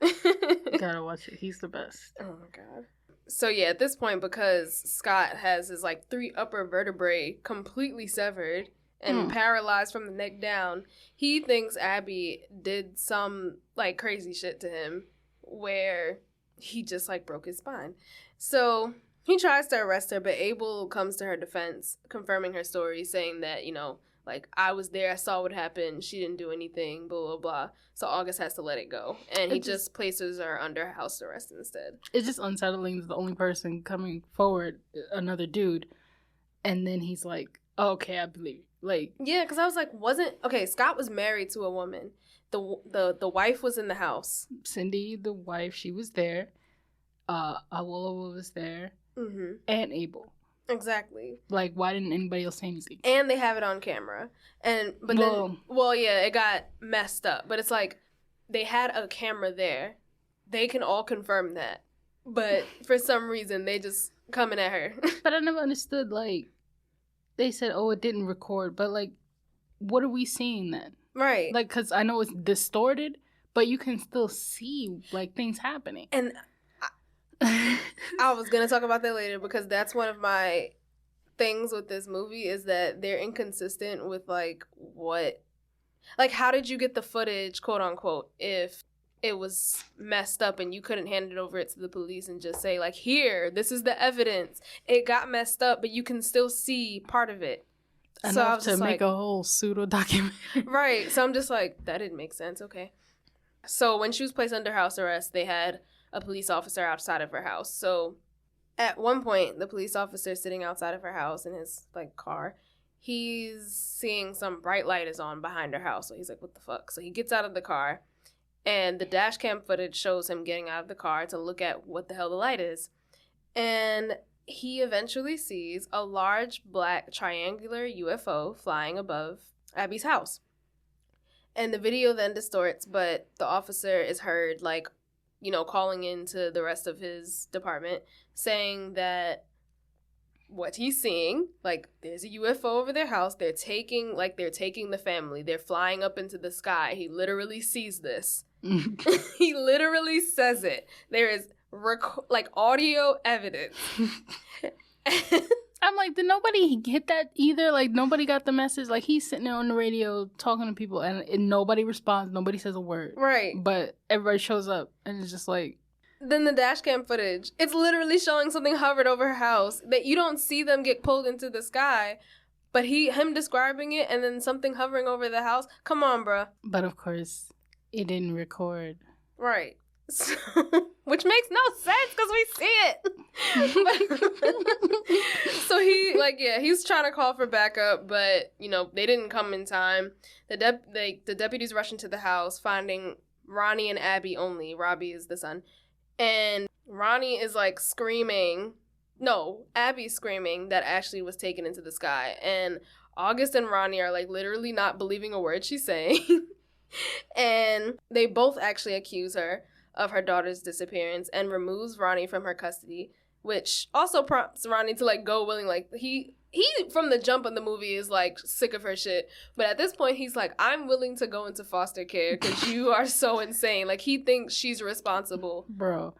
S2: you gotta watch it. He's the best.
S3: Oh my god. So yeah, at this point, because Scott has his, like, 3 upper vertebrae completely severed and paralyzed from the neck down, he thinks Abby did some, like, crazy shit to him where he just, like, broke his spine. So he tries to arrest her, but Abel comes to her defense, confirming her story, saying that, you know, like, I was there, I saw what happened, she didn't do anything, blah, blah, blah. So August has to let it go. And he just places her under house arrest instead. It's
S2: just unsettling that the only person coming forward, another dude, and then he's like, oh, okay, I believe you. Like, yeah,
S3: because I was like, Scott was married to a woman. The wife was in the house.
S2: Cindy, the wife, she was there. Awolowo was there. Mm-hmm. And Abel.
S3: Exactly.
S2: Like, why didn't anybody else say anything?
S3: And they have it on camera. Then, it got messed up. But it's like, they had a camera there. They can all confirm that. But for some reason, they just coming at her.
S2: But I never understood, like, they said, oh, it didn't record. But, like, what are we seeing then?
S3: Right.
S2: Like, because I know it's distorted, but you can still see, like, things happening.
S3: And I was going to talk about that later because that's one of my things with this movie is that they're inconsistent with, like, what... Like, how did you get the footage, quote unquote, if it was messed up and you couldn't hand it over to the police and just say, like, here, this is the evidence. It got messed up, but you can still see part of it.
S2: Enough
S3: so I was
S2: to
S3: just
S2: make
S3: like,
S2: a whole pseudo documentary.
S3: Right. So I'm just like, that didn't make sense. Okay. So when she was placed under house arrest, they had a police officer outside of her house. So at one point, the police officer sitting outside of her house in his, like, car, he's seeing some bright light is on behind her house. So he's like, what the fuck? So he gets out of the car. And the dash cam footage shows him getting out of the car to look at what the hell the light is. And he eventually sees a large black triangular UFO flying above Abby's house. And the video then distorts, but the officer is heard, like, you know, calling into the rest of his department, saying that what he's seeing, like, there's a UFO over their house. They're taking the family. They're flying up into the sky. He literally sees this. He literally says it. There is audio evidence.
S2: I'm like, did nobody get that either? Like, nobody got the message. Like, he's sitting there on the radio talking to people, and nobody responds. Nobody says a word.
S3: Right.
S2: But everybody shows up, and it's just like...
S3: Then the dash cam footage, it's literally showing something hovered over her house that you don't see them get pulled into the sky, but him describing it and then something hovering over the house. Come on, bruh.
S2: But of course, it didn't record.
S3: Right. So, which makes no sense because we see it. So he's trying to call for backup, but, you know, they didn't come in time. The deputies rush into the house, finding Ronnie and Abby only. Robbie is the son. And Ronnie is, like, screaming. No, Abby's screaming that Ashley was taken into the sky. And August and Ronnie are, like, literally not believing a word she's saying. And they both actually accuse her of her daughter's disappearance and removes Ronnie from her custody, which also prompts Ronnie to, like, go willing. Like, he from the jump in the movie is, like, sick of her shit. But at this point, he's like, I'm willing to go into foster care because you are so insane. Like, he thinks she's responsible.
S2: Bro,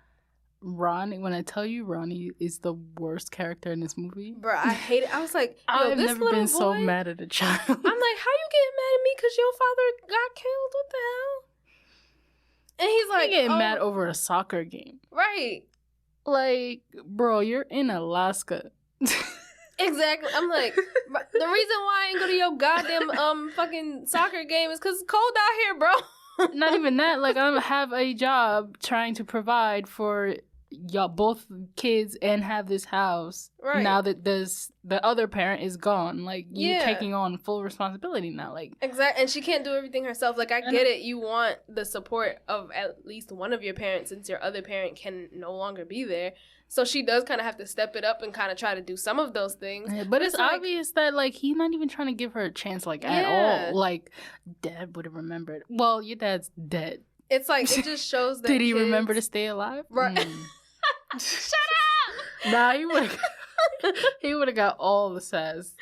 S2: Ronnie, when I tell you Ronnie is the worst character in this movie.
S3: Bro, I hate it. I was like,
S2: I've
S3: this
S2: never been so mad at a child.
S3: I'm like, how you getting mad at me because your father got killed? What the hell? And he's like,
S2: getting mad over a soccer game.
S3: Right.
S2: Like, bro, you're in Alaska.
S3: Exactly. I'm like, the reason why I ain't go to your goddamn fucking soccer game is because it's cold out here, bro.
S2: Not even that. Like, I have a job trying to provide for y'all both kids and have this house. Right. Now that the other parent is gone. Like, you're taking on full responsibility now. Like,
S3: exactly. And she can't do everything herself. Like, I get it. You want the support of at least one of your parents since your other parent can no longer be there. So she does kind of have to step it up and kind of try to do some of those things.
S2: Yeah, but it's like, obvious that, like, he's not even trying to give her a chance, like, at all. Like, Dad would have remembered. Well, your dad's dead.
S3: It's like, it just shows that
S2: Did he remember to stay alive?
S3: Right.
S2: Shut up! Nah, he would have got all the sass.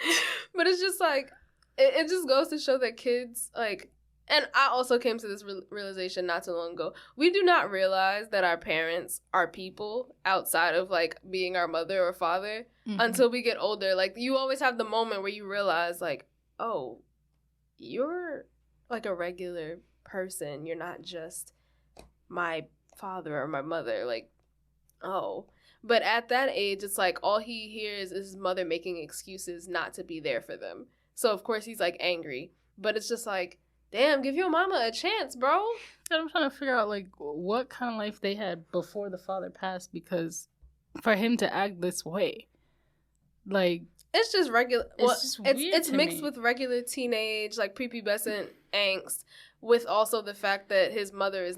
S3: But it's just like, it just goes to show that kids, like, and I also came to this realization not too long ago. We do not realize that our parents are people outside of, like, being our mother or father until we get older. Like, you always have the moment where you realize, like, oh, you're, like, a regular person. You're not just my father or my mother. Like, oh. But at that age, it's like all he hears is his mother making excuses not to be there for them. So, of course, he's, like, angry. But it's just like, damn, give your mama a chance, bro.
S2: I'm trying to figure out, like, what kind of life they had before the father passed, because for him to act this way, like...
S3: It's just regular... It's mixed
S2: me.
S3: With regular teenage, like, prepubescent angst, with also the fact that his mother is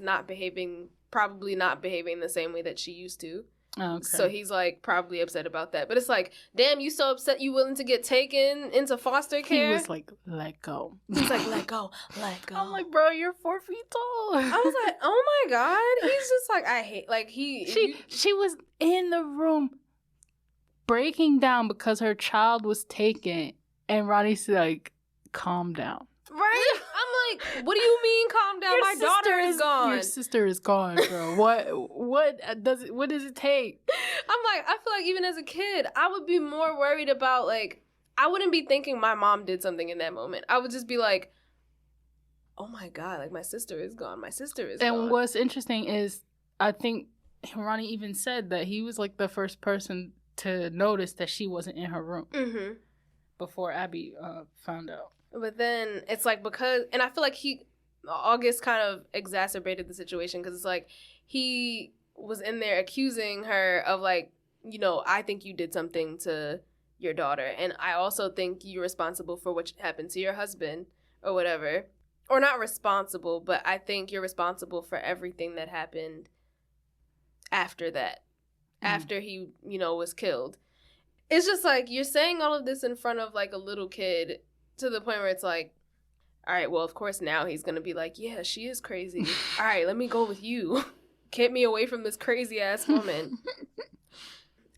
S3: probably not behaving the same way that she used to.
S2: Oh, okay.
S3: So he's like probably upset about that. But it's like, damn, you so upset you willing to get taken into foster care?
S2: He was like, let go.
S3: He's like, let go, let go.
S2: I'm like, bro, you're 4 feet tall.
S3: I was like, oh my God. He's just like, I hate, like
S2: She was in the room breaking down because her child was taken. And Ronnie's like, calm down.
S3: Right? I'm like, what do you mean calm down? My daughter is gone.
S2: Your sister is gone, bro. What does it take?
S3: I'm like, I feel like even as a kid, I would be more worried about, like, I wouldn't be thinking my mom did something in that moment. I would just be like, oh my God, like, my sister is gone. My sister is gone.
S2: And what's interesting is, I think Ronnie even said that he was like the first person to notice that she wasn't in her room before Abby found out.
S3: But then it's like, because, and I feel like August kind of exacerbated the situation, because it's like he was in there accusing her of, like, you know, I think you did something to your daughter, and I also think you're responsible for what happened to your husband or whatever. Or not responsible, but I think you're responsible for everything that happened after that, after he, you know, was killed. It's just like, you're saying all of this in front of, like, a little kid, to the point where it's like, all right, well, of course now he's going to be like, yeah, she is crazy. All right, let me go with you. Get me away from this crazy-ass woman.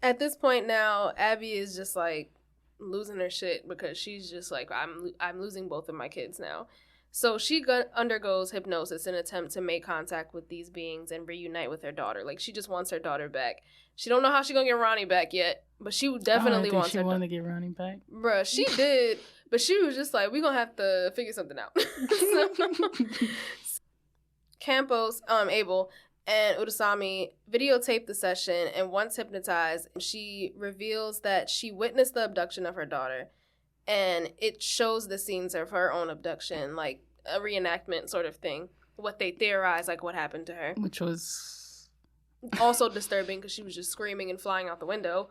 S3: At this point now, Abby is just, like, losing her shit, because she's just like, I'm losing both of my kids now. So she undergoes hypnosis in an attempt to make contact with these beings and reunite with her daughter. Like, she just wants her daughter back. She don't know how she gonna get Ronnie back yet, but she definitely wants her.
S2: She wanted to get Ronnie back,
S3: bruh. She did, but she was just like, we gonna have to figure something out. Campos, Abel, and Urasami videotape the session, and once hypnotized, she reveals that she witnessed the abduction of her daughter, and it shows the scenes of her own abduction, like a reenactment sort of thing. What they theorize, like what happened to her,
S2: which was
S3: also disturbing, because she was just screaming and flying out the window.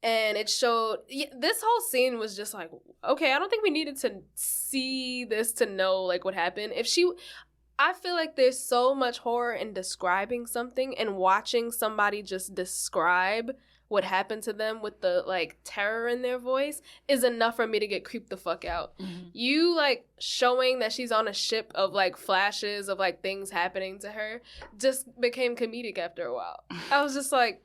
S3: And it showed, this whole scene was just like, okay, I don't think we needed to see this to know, like, what happened. I feel like there's so much horror in describing something, and watching somebody just describe what happened to them with the, like, terror in their voice is enough for me to get creeped the fuck out. You, like, showing that she's on a ship of, like, flashes of, like, things happening to her just became comedic after a while. I was just like,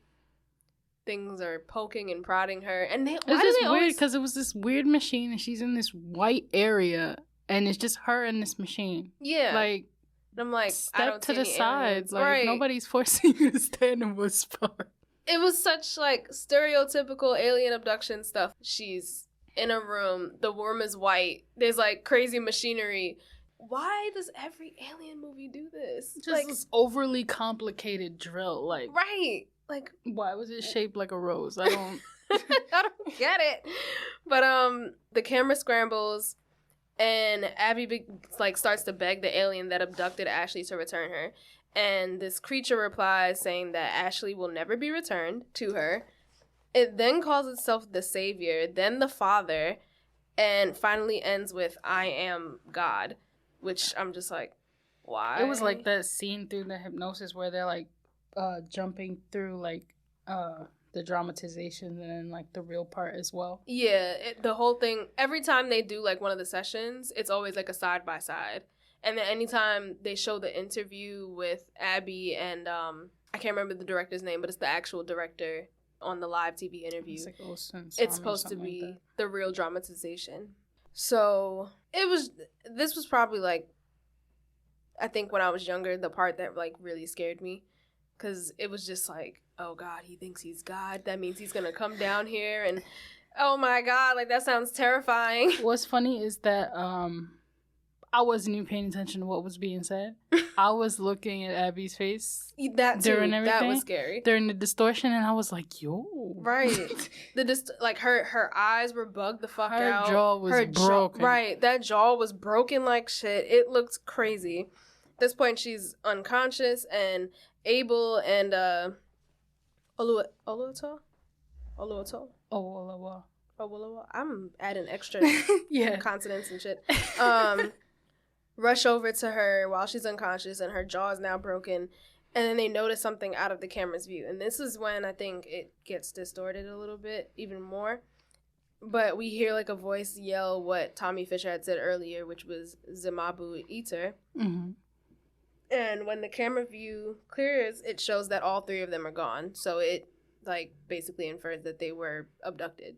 S3: things are poking and prodding her, and it's just
S2: weird, because it was this weird machine, and she's in this white area, and it's just her in this machine.
S3: Yeah,
S2: like,
S3: I'm like, I don't
S2: to the sides, like,
S3: right.
S2: Nobody's forcing you to stand in one spot.
S3: It was such, like, stereotypical alien abduction stuff. She's in a room, the room is white, there's, like, crazy machinery. Why does every alien movie do this?
S2: Just
S3: like,
S2: this overly complicated drill, like,
S3: right. Like,
S2: why was it shaped like a rose? I don't
S3: I don't get it. But the camera scrambles, and Abby starts to beg the alien that abducted Ashley to return her. And this creature replies saying that Ashley will never be returned to her. It then calls itself the Savior, then the Father, and finally ends with, I am God, which I'm just like, why?
S2: It was like that scene through the hypnosis where they're, like, jumping through, like, the dramatization and then, like, the real part as well. Yeah,
S3: the whole thing, every time they do, like, one of the sessions, it's always, like, a side-by-side. And then anytime they show the interview with Abby and, I can't remember the director's name, but it's the actual director on the live TV interview.
S2: It's, like,
S3: it's supposed to be like the real dramatization. So, this was probably, like, I think when I was younger, the part that, like, really scared me. Because it was just like, oh, God, he thinks he's God. That means he's going to come down here and, oh, my God, like, that sounds terrifying.
S2: What's funny is that I wasn't even paying attention to what was being said. I was looking at Abby's face.
S3: That too.
S2: During everything.
S3: That was scary.
S2: During the distortion, and I was like, yo.
S3: Right. Like, her eyes were bugged the fuck out.
S2: Her jaw was broken.
S3: Right. That jaw was broken like shit. It looked crazy. At this point, she's unconscious, and Abel and Oluoto? I'm adding extra consonants and shit. Rush over to her while she's unconscious, and her jaw is now broken. And then they notice something out of the camera's view. And this is when I think it gets distorted a little bit, even more. But we hear like a voice yell what Tommy Fisher had said earlier, which was Zimabu Eater. Mm-hmm. And when the camera view clears, it shows that all three of them are gone. So it like basically infers that they were abducted.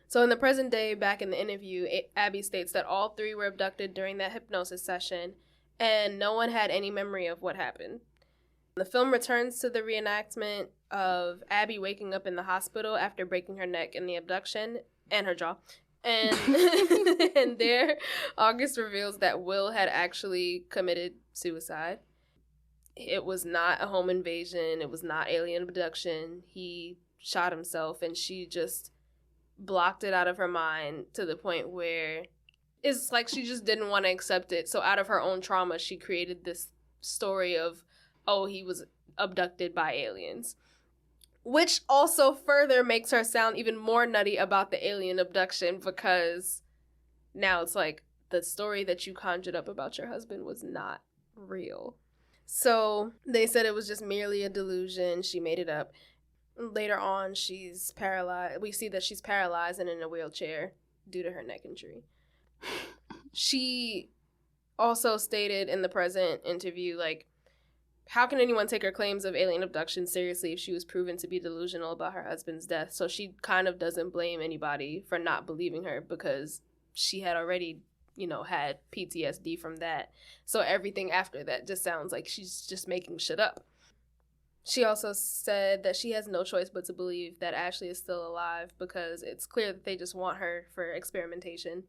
S3: So in the present day, back in the interview, Abby states that all three were abducted during that hypnosis session, and no one had any memory of what happened. The film returns to the reenactment of Abby waking up in the hospital after breaking her neck in the abduction and her jaw. And, and there, August reveals that Will had actually committed suicide. It was not a home invasion. It was not alien abduction. He shot himself, and she just blocked it out of her mind to the point where it's like she just didn't want to accept it. So out of her own trauma, she created this story of, oh, he was abducted by aliens. Which also further makes her sound even more nutty about the alien abduction, because now it's like the story that you conjured up about your husband was not real. So they said it was just merely a delusion. She made it up. Later on, she's paralyzed. We see that she's paralyzed and in a wheelchair due to her neck injury. She also stated in the present interview, like, how can anyone take her claims of alien abduction seriously if she was proven to be delusional about her husband's death? So she kind of doesn't blame anybody for not believing her, because she had already, you know, had PTSD from that. So everything after that just sounds like she's just making shit up. She also said that she has no choice but to believe that Ashley is still alive, because it's clear that they just want her for experimentation.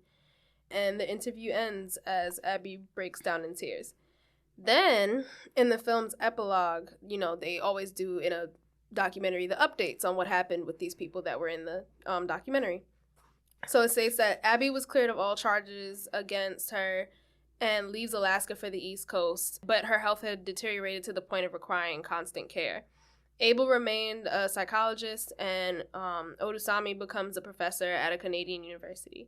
S3: And the interview ends as Abby breaks down in tears. Then, in the film's epilogue, you know, they always do in a documentary the updates on what happened with these people that were in the documentary. So it states that Abby was cleared of all charges against her and leaves Alaska for the East Coast, but her health had deteriorated to the point of requiring constant care. Abel remained a psychologist, and Odusami becomes a professor at a Canadian university.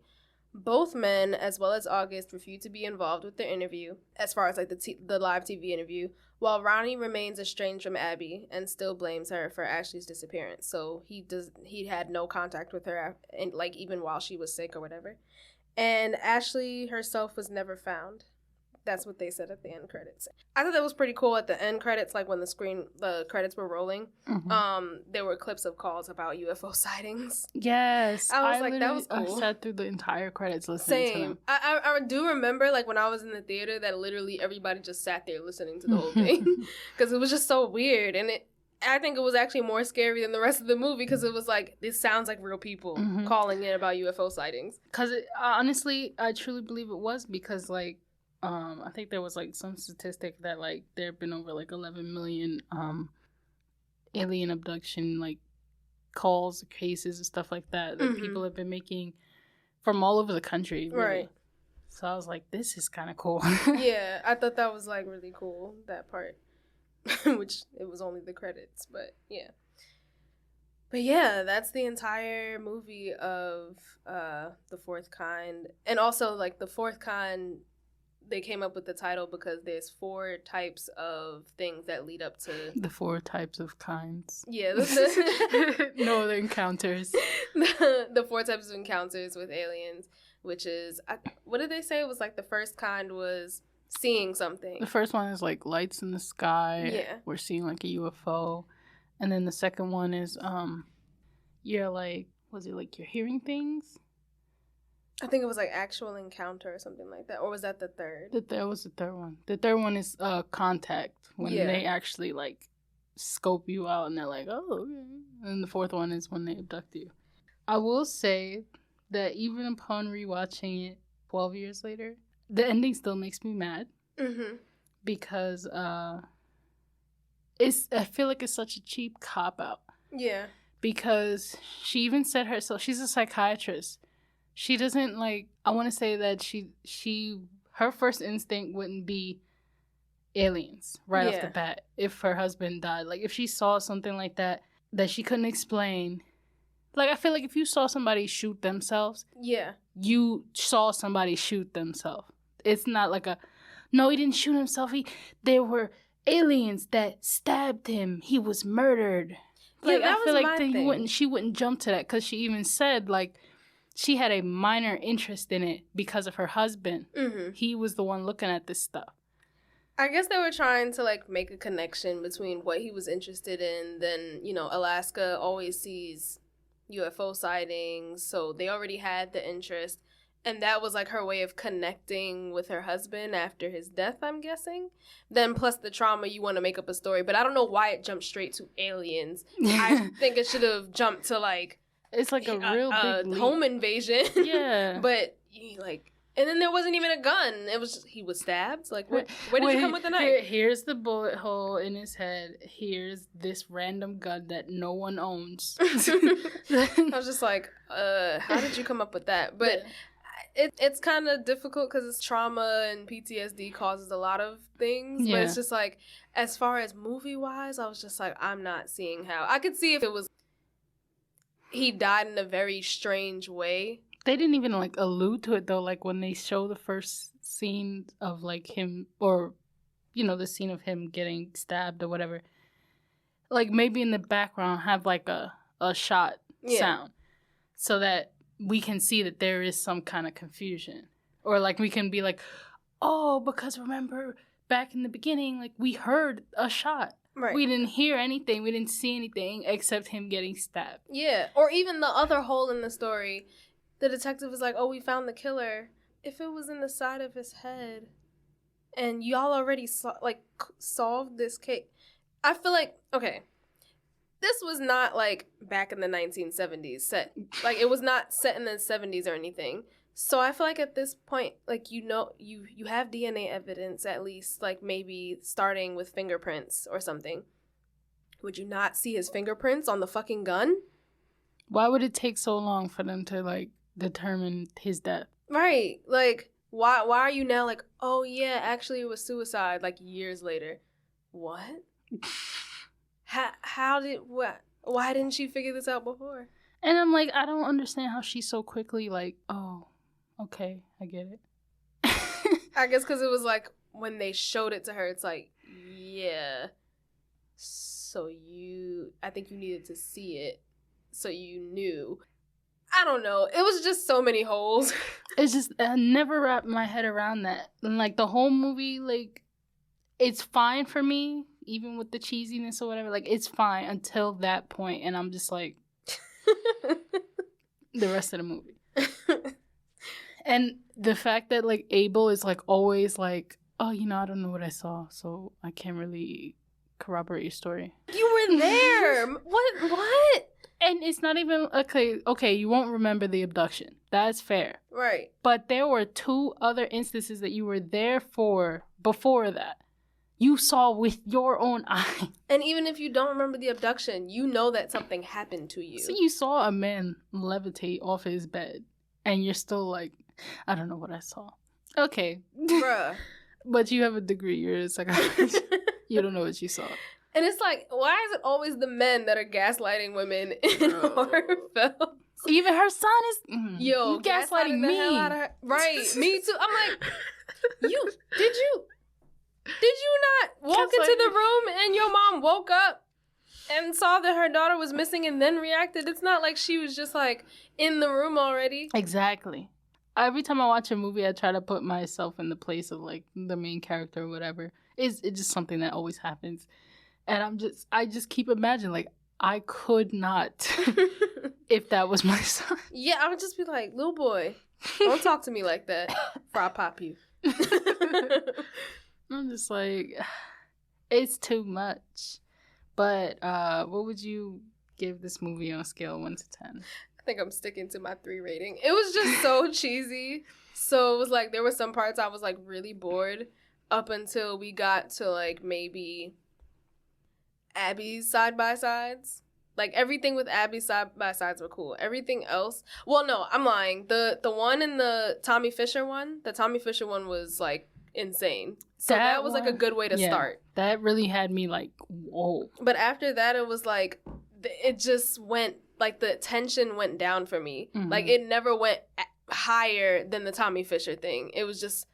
S3: Both men, as well as August, refuse to be involved with the interview, as far as like the live TV interview, while Ronnie remains estranged from Abby and still blames her for Ashley's disappearance. So he had no contact with her, and like even while she was sick or whatever. And Ashley herself was never found. That's what they said at the end credits. I thought that was pretty cool at the end credits, like when the credits were rolling. Mm-hmm. There were clips of calls about UFO sightings.
S2: Yes.
S3: I was like, that was cool.
S2: I sat through the entire credits listening to them.
S3: I do remember, like, when I was in the theater, that literally everybody just sat there listening to the whole thing. Because it was just so weird. And I think it was actually more scary than the rest of the movie, because it was like, this sounds like real people calling in about UFO sightings.
S2: Because honestly, I truly believe it was, because, like, I think there was like some statistic that like there have been over like 11 million alien abduction like calls, cases, and stuff like that people have been making from all over the country. Really. Right. So I was like, this is kind of cool.
S3: Yeah, I thought that was like really cool, that part, which it was only the credits, but yeah. But yeah, that's the entire movie of The Fourth Kind, and also like The Fourth Kind. They came up with the title because there's 4 types of things that lead up to...
S2: The 4 types of kinds.
S3: Yeah.
S2: No other encounters.
S3: The 4 types of encounters with aliens, which is... what did they say? It was like the first kind was seeing something.
S2: The first one is like lights in the sky.
S3: Yeah.
S2: We're seeing like a UFO. And then the second one is, you're like... Was it like you're hearing things?
S3: I think it was like actual encounter or something like that. Or was that the third?
S2: That was the third one. The third one is contact, when they actually like scope you out and they're like, oh, okay. And the fourth one is when they abduct you. I will say that even upon rewatching it 12 years later, the ending still makes me mad. Mm-hmm. Because I feel like it's such a cheap cop-out.
S3: Yeah.
S2: Because she even said herself, she's a psychiatrist. She doesn't, like, I want to say that her first instinct wouldn't be aliens right off the bat if her husband died. Like, if she saw something like that she couldn't explain. Like, I feel like if you saw somebody shoot themselves, you saw somebody shoot themselves. It's not like no, he didn't shoot himself. They were aliens that stabbed him. He was murdered. Like,
S3: yeah,
S2: I feel like she wouldn't jump to that because she even said, like, she had a minor interest in it because of her husband. Mm-hmm. He was the one looking at this stuff.
S3: I guess they were trying to, like, make a connection between what he was interested in. Then, you know, Alaska always sees UFO sightings, so they already had the interest. And that was, like, her way of connecting with her husband after his death, I'm guessing. Then plus the trauma, you want to make up a story. But I don't know why it jumped straight to aliens. I think it should have jumped to, like...
S2: It's like a real big
S3: home invasion.
S2: Yeah.
S3: But, like... And then there wasn't even a gun. It was just, he was stabbed. Like, where did you come with the knife?
S2: Here's the bullet hole in his head. Here's this random gun that no one owns.
S3: I was just like, how did you come up with that? But it's kind of difficult because it's trauma and PTSD causes a lot of things. Yeah. But it's just like, as far as movie-wise, I was just like, I'm not seeing how. I could see if it was, he died in a very strange way.
S2: They didn't even, like, allude to it, though. Like, when they show the first scene of, like, him, or, you know, the scene of him getting stabbed or whatever. Like, maybe in the background have, like, a shot sound. So that we can see that there is some kind of confusion. Or, like, we can be like, oh, because remember, back in the beginning, like, we heard a shot. Right. We didn't hear anything. We didn't see anything except him getting stabbed.
S3: Yeah. Or even the other hole in the story... The detective was like, oh, we found the killer. If it was in the side of his head and y'all already solved this case. I feel like, okay, this was not like back in the 1970s set. Like, it was not set in the 70s or anything. So I feel like at this point, like, you know, you have DNA evidence at least, like maybe starting with fingerprints or something. Would you not see his fingerprints on the fucking gun?
S2: Why would it take so long for them to, like, determine his death?
S3: Right. Like, why are you now like, oh yeah, actually it was suicide, like, years later? What? Why didn't she figure this out before?
S2: And I'm like, I don't understand how she's so quickly like, oh, okay, I get it.
S3: I guess because it was like, when they showed it to her, it's like, yeah, so I think you needed to see it so you knew. I don't know. It was just so many holes.
S2: It's just, I never wrapped my head around that. And, like, the whole movie, like, it's fine for me, even with the cheesiness or whatever. Like, it's fine until that point, and I'm just like, the rest of the movie. And the fact that, like, Abel is, like, always like, oh, you know, I don't know what I saw, so I can't really corroborate your story.
S3: You were there. What?
S2: And it's not even, okay, you won't remember the abduction. That's fair.
S3: Right.
S2: But there were 2 other instances that you were there for before that. You saw with your own eye.
S3: And even if you don't remember the abduction, you know that something happened to you.
S2: So you saw a man levitate off his bed, and you're still like, I don't know what I saw. Okay.
S3: Bruh.
S2: But you have a degree. You're a psychologist. You don't know what you saw.
S3: And it's like, why is it always the men that are gaslighting women in horror films?
S2: Even her son is,
S3: you
S2: gaslighting me.
S3: The hell out of her. Right, me too. I'm like, did you not walk into the room and your mom woke up and saw that her daughter was missing and then reacted? It's not like she was just like in the room already.
S2: Exactly. Every time I watch a movie, I try to put myself in the place of, like, the main character or whatever. It's just something that always happens. And I just keep imagining, like, I could not if that was my son.
S3: Yeah, I would just be like, little boy, don't talk to me like that before I pop you.
S2: I'm just like, it's too much. But what would you give this movie on a scale of 1 to 10?
S3: I think I'm sticking to my 3 rating. It was just so cheesy. So it was like, there were some parts I was like really bored up until we got to like maybe Abby's side-by-sides. Like, everything with Abby's side-by-sides were cool. Everything else... Well, no, I'm lying. The one in the Tommy Fisher one was, like, insane. So that was, like, a good way to start.
S2: That really had me, like, whoa.
S3: But after that, it was, like, it just went... Like, the tension went down for me. Mm-hmm. Like, it never went higher than the Tommy Fisher thing. It was just...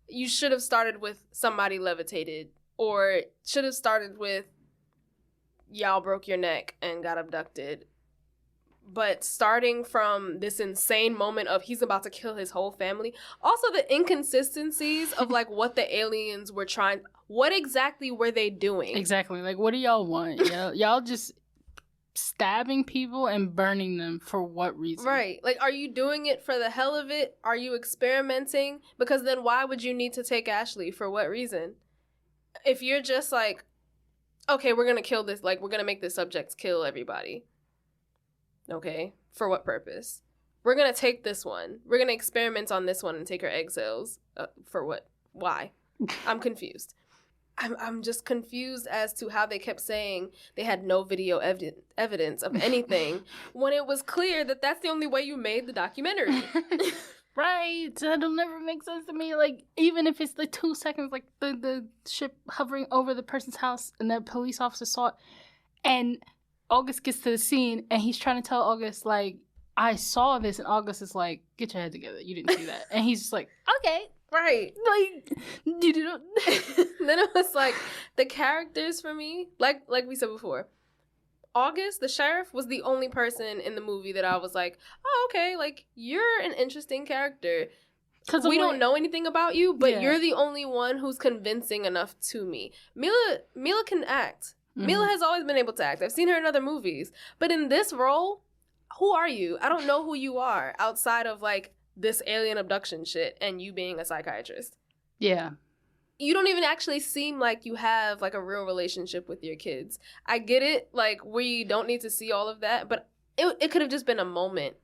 S3: You should have started with somebody levitated or should have started with y'all broke your neck and got abducted. But starting from this insane moment of he's about to kill his whole family. Also, the inconsistencies of, like, what the aliens were trying... What exactly were they doing?
S2: Exactly. Like, what do y'all want? Y'all just stabbing people and burning them for what reason?
S3: Right. Like, are you doing it for the hell of it? Are you experimenting? Because then why would you need to take Ashley? For what reason? If you're just like, okay, we're going to kill this. Like, we're going to make this subject kill everybody. Okay. For what purpose? We're going to take this one. We're going to experiment on this one and take her egg cells. For what? Why? I'm confused. I'm just confused as to how they kept saying they had no video evidence of anything when it was clear that that's the only way you made the documentary.
S2: Right. That'll never make sense to me. Like, even if it's the 2 seconds, like the ship hovering over the person's house and the police officer saw it, and August gets to the scene and he's trying to tell August, like, I saw this, and August is like, get your head together. You didn't see that. And he's just like, okay.
S3: Right.
S2: Like, you didn't.
S3: Then it was like, the characters for me, like we said before, August, the sheriff, was the only person in the movie that I was like, oh, okay, like, you're an interesting character. Because we don't know anything about you, but you're the only one who's convincing enough to me. Mila can act. Mm-hmm. Mila has always been able to act. I've seen her in other movies. But in this role, who are you? I don't know who you are outside of, like, this alien abduction shit and you being a psychiatrist. Yeah. You don't even actually seem like you have, like, a real relationship with your kids. I get it, like, we don't need to see all of that, but it could have just been a moment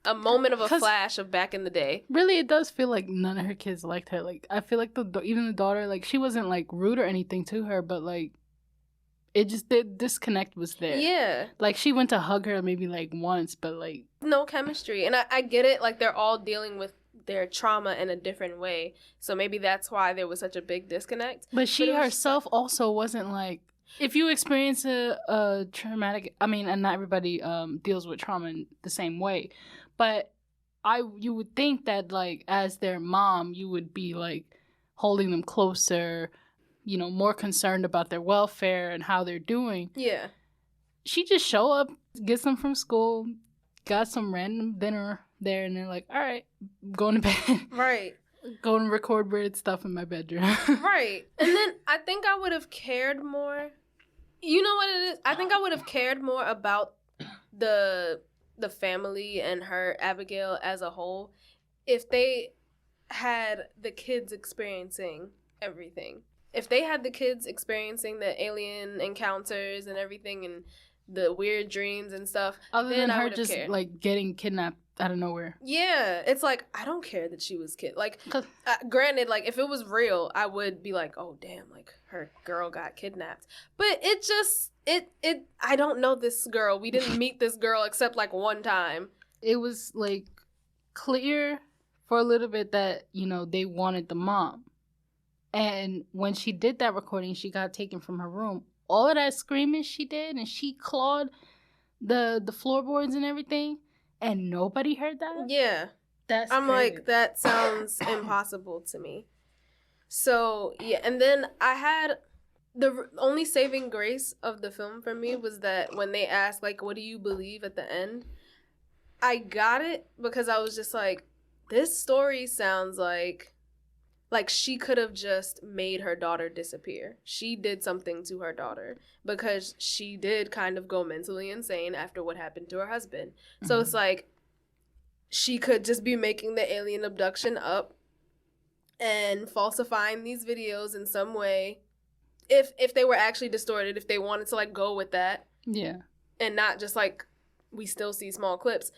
S3: of a flash of back in the day. Really, it does feel like none of her kids liked her. Like, I feel like even the daughter, like, she wasn't, like, rude or anything to her, but, like, the disconnect was there. Yeah. Like, she went to hug her maybe, like, once, but, like... No chemistry. And I get it. Like, they're all dealing with their trauma in a different way. So maybe that's why there was such a big disconnect. But she herself also wasn't, like... If you experience a traumatic... I mean, and not everybody deals with trauma in the same way. But you would think that, like, as their mom, you would be, like, holding them closer... you know, more concerned about their welfare and how they're doing. Yeah. She just show up, gets them from school, got some random dinner there, and they're like, all right, going to bed. Right. Go and record weird stuff in my bedroom. Right. And then I think I would have cared more. You know what it is? I think I would have cared more about the family and her, Abigail, as a whole, if they had the kids experiencing everything. If they had the kids experiencing the alien encounters and everything and the weird dreams and stuff, other then than her just cared. Like getting kidnapped out of nowhere. Yeah, it's like, I don't care that she was like, granted, like, if it was real, I would be like, oh damn, like, her girl got kidnapped. But it just I don't know this girl. We didn't meet this girl except like one time. It was like clear for a little bit that, you know, they wanted the mom. And when she did that recording, she got taken from her room. All of that screaming she did, and she clawed the floorboards and everything, and nobody heard that? Yeah. I'm crazy. Like, that sounds impossible to me. So, yeah, and then I had... The only saving grace of the film for me was that when they asked, like, what do you believe at the end? I got it because I was just like, this story sounds like she could have just made her daughter disappear. She did something to her daughter because she did kind of go mentally insane after what happened to her husband. Mm-hmm. So it's like she could just be making the alien abduction up and falsifying these videos in some way. If they were actually distorted, if they wanted to, like, go with that. Yeah. And not just, like, we still see small clips.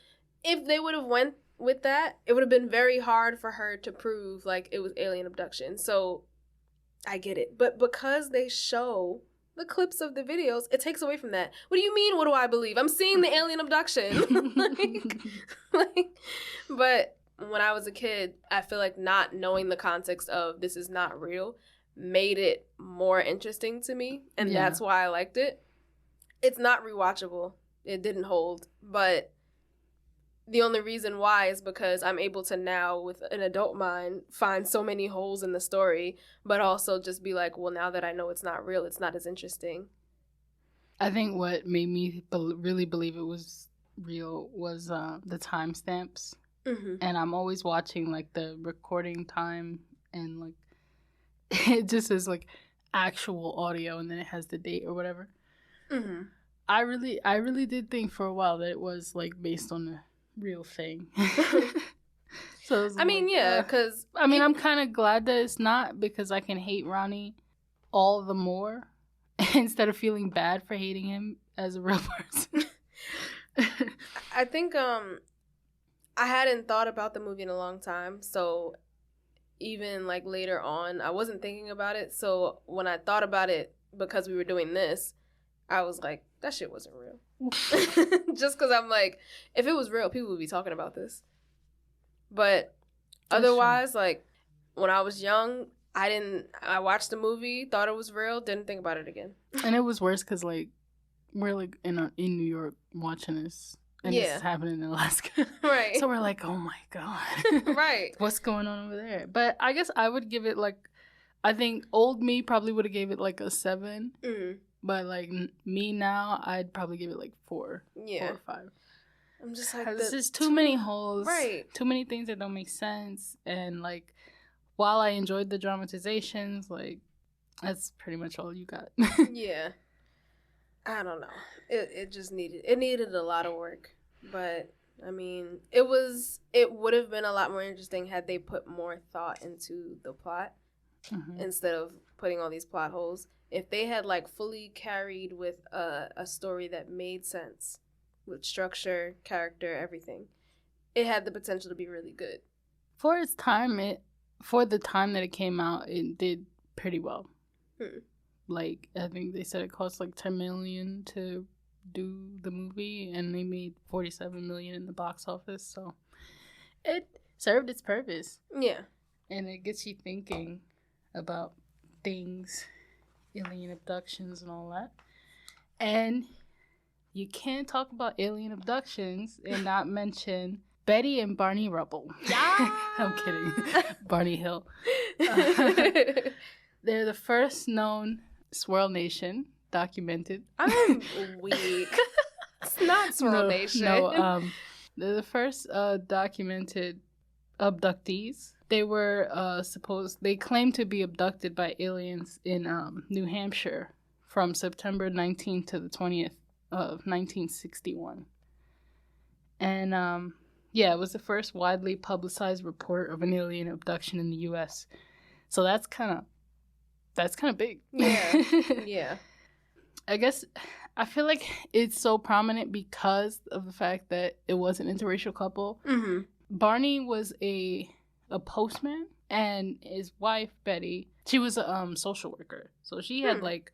S3: If they would have went with that, it would have been very hard for her to prove, like, it was alien abduction. So I get it. But because they show the clips of the videos, it takes away from that. What do you mean, what do I believe? I'm seeing the alien abduction. But when I was a kid, I feel like not knowing the context of this is not real made it more interesting to me. And that's why I liked it. It's not rewatchable. It didn't hold. But the only reason why is because I'm able to now, with an adult mind, find so many holes in the story, but also just be like, well, now that I know it's not real, it's not as interesting.
S2: I think what made me really believe it was real was the timestamps. Mm-hmm. And I'm always watching, like, the recording time, and, like, it just is, like, actual audio, and then it has the date or whatever. Mm-hmm. I really did think for a while that it was, like, based on a real thing. So I mean, yeah, because I mean, I'm kind of glad that it's not, because I can hate Ronnie all the more instead of feeling bad for hating him as a real person.
S3: I think I hadn't thought about the movie in a long time, so even, like, later on, I wasn't thinking about it. So when I thought about it, because we were doing this, I was like, that shit wasn't real. Just because I'm like, if it was real, people would be talking about this. But that's otherwise, true. Like, when I was young, I watched the movie, thought it was real, didn't think about it again.
S2: And it was worse because, like, we're, like, in New York watching this. And this is happening in Alaska. Right. So we're like, oh my God. Right. What's going on over there? But I guess I would give it, like, I think old me probably would have gave it, like, a 7. Mm. But, like, me now, I'd probably give it, like, 4. Yeah. 4 or 5. I'm just like, there's just too many holes. Right. Too many things that don't make sense. And, like, while I enjoyed the dramatizations, like, that's pretty much all you got.
S3: Yeah. I don't know. It just needed a lot of work. But I mean, it would have been a lot more interesting had they put more thought into the plot, mm-hmm. instead of putting all these plot holes. If they had, like, fully carried with a story that made sense, with structure, character, everything, it had the potential to be really good.
S2: For the time that it came out, it did pretty well. Like, I think they said it cost, like, $10 million to do the movie, and they made $47 million in the box office, so it served its purpose. Yeah. And it gets you thinking about things, alien abductions and all that. And you can't talk about alien abductions and not mention Betty and Barney Rubble. Yeah. I'm kidding. Barney Hill. They're the first known Swirl Nation documented.
S3: I'm weak. It's not Swirl Nation.
S2: No, they're the first documented abductees. They were they claimed to be abducted by aliens in New Hampshire from September 19th to the 20th of 1961. And it was the first widely publicized report of an alien abduction in the U.S. So that's kind of big. Yeah. Yeah. I guess I feel like it's so prominent because of the fact that it was an interracial couple. Mm-hmm. Barney was a postman, and his wife, Betty, she was a social worker. So she had, like,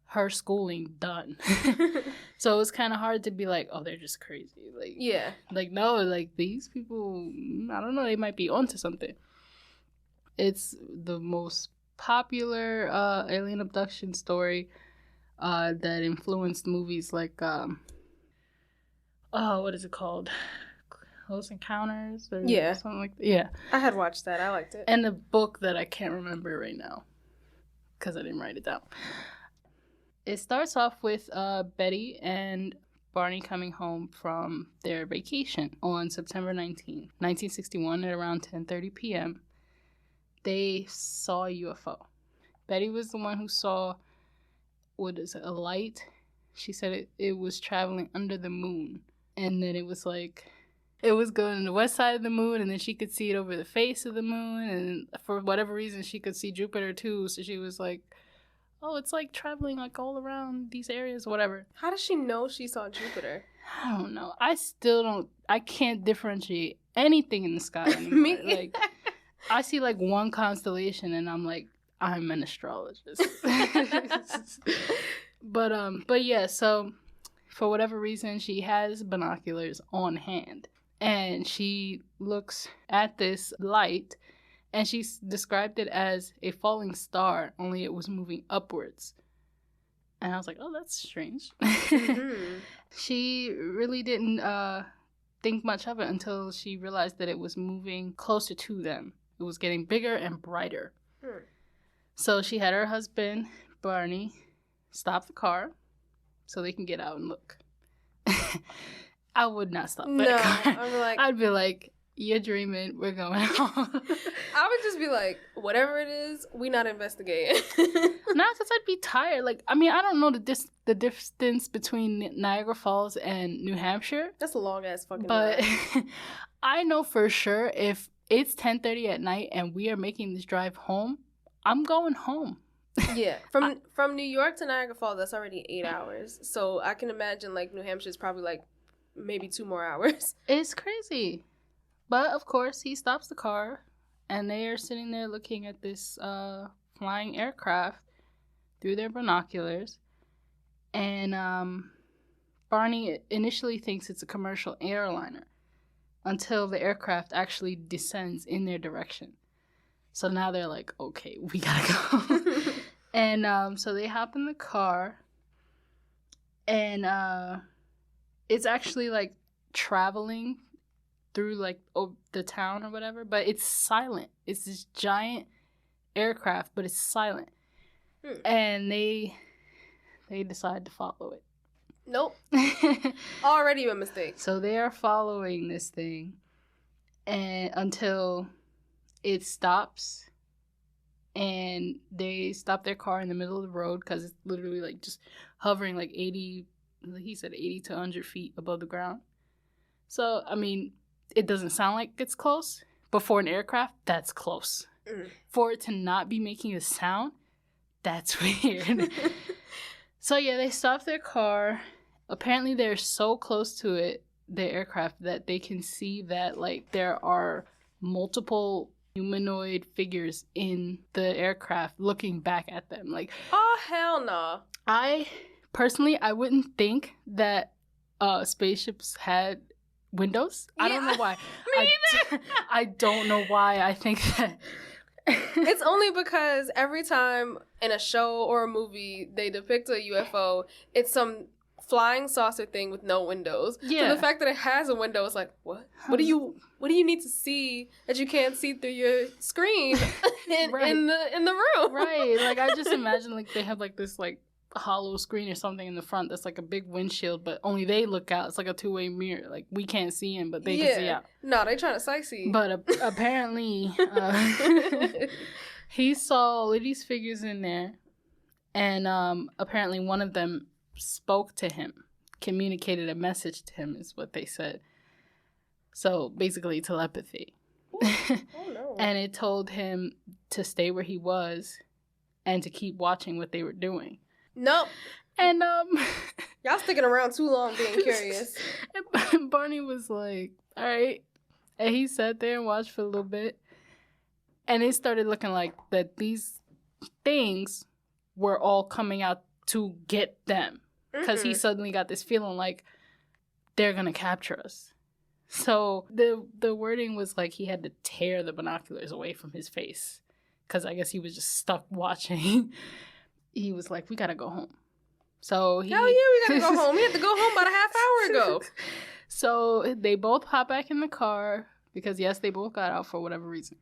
S2: her schooling done. So it was kind of hard to be like, oh, they're just crazy. Like, yeah. Like, no, like, these people, I don't know, they might be onto something. It's the most popular alien abduction story that influenced movies like what is it called? Close Encounters or something like that. Yeah.
S3: I had watched that. I liked it.
S2: And the book that I can't remember right now because I didn't write it down. It starts off with Betty and Barney coming home from their vacation on September 19, 1961 at around 10:30 p.m. They saw a UFO. Betty was the one who saw, a light? She said it was traveling under the moon. And then it was like, it was going to the west side of the moon, and then she could see it over the face of the moon. And for whatever reason, she could see Jupiter too. So she was like, oh, it's like traveling like all around these areas, whatever.
S3: How does she know she saw Jupiter?
S2: I don't know. I can't differentiate anything in the sky anymore. Me? Like, I see like one constellation and I'm like, I'm an astrologist. But yeah, so for whatever reason, she has binoculars on hand. And she looks at this light, and she described it as a falling star, only it was moving upwards. And I was like, oh, that's strange. Mm-hmm. She really didn't think much of it until she realized that it was moving closer to them. It was getting bigger and brighter. So she had her husband, Barney, stop the car so they can get out and look. I would not stop that car. I'd be like, you're dreaming, we're going home.
S3: I would just be like, whatever it is, we not investigating.
S2: Not because I'd be tired. Like, I mean, I don't know the distance between Niagara Falls and New Hampshire.
S3: That's a long ass fucking
S2: But
S3: drive.
S2: I know for sure if it's 10:30 at night and we are making this drive home, I'm going home.
S3: Yeah. From New York to Niagara Falls, that's already 8 hours. So I can imagine like New Hampshire is probably like maybe 2 more hours.
S2: It's crazy. But of course, he stops the car and they are sitting there looking at this flying aircraft through their binoculars. And Barney initially thinks it's a commercial airliner until the aircraft actually descends in their direction. So now they're like, okay, we gotta go. And so they hop in the car and it's actually like traveling through like the town or whatever, but it's silent. It's this giant aircraft, but it's silent. And they decide to follow it.
S3: Nope. Already a mistake.
S2: So they are following this thing and until it stops, and they stop their car in the middle of the road because it's literally like just hovering like 80 to 100 feet above the ground. So, I mean, it doesn't sound like it's close, but for an aircraft, that's close. For it to not be making a sound, that's weird. So, yeah, they stop their car. Apparently, they're so close to it, the aircraft, that they can see that, like, there are multiple humanoid figures in the aircraft looking back at them. Like,
S3: oh, hell no.
S2: I wouldn't think that spaceships had windows. Yeah. I don't know why.
S3: Me either.
S2: I don't know why I think that.
S3: It's only because every time in a show or a movie they depict a UFO, it's some flying saucer thing with no windows. Yeah. So the fact that it has a window is like, what? What do you need to see that you can't see through your screen in the room?
S2: Right. Like I just imagine like they have like this like hollow screen or something in the front that's like a big windshield, but only they look out. It's like a two-way mirror. Like we can't see in, but they can see out.
S3: No, they trying to sightsee.
S2: But apparently he saw all of these figures in there, and apparently one of them spoke to him, communicated a message to him, is what they said. So basically telepathy.
S3: Oh no.
S2: And it told him to stay where he was and to keep watching what they were doing.
S3: Nope.
S2: And
S3: y'all sticking around too long being curious.
S2: And Barney was like, all right. And he sat there and watched for a little bit. And it started looking like that these things were all coming out to get them. Because he suddenly got this feeling like they're going to capture us. So the wording was like he had to tear the binoculars away from his face. Because I guess he was just stuck watching. He was like, we got to go home. So
S3: hell yeah, we got to go home. We had to go home about a half hour ago.
S2: So they both hop back in the car. Because yes, they both got out for whatever reason.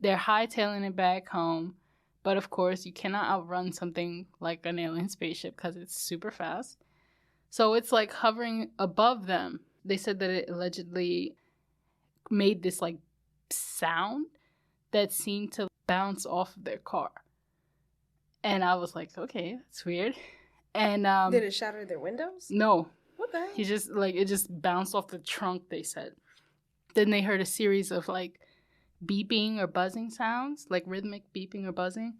S2: They're hightailing it back home. But of course, you cannot outrun something like an alien spaceship because it's super fast. So it's like hovering above them. They said that it allegedly made this like sound that seemed to bounce off of their car. And I was like, okay, that's weird. And
S3: did it shatter their windows?
S2: No.
S3: What the hell?
S2: He just like it just bounced off the trunk, they said. Then they heard a series of like beeping or buzzing sounds, like rhythmic beeping or buzzing.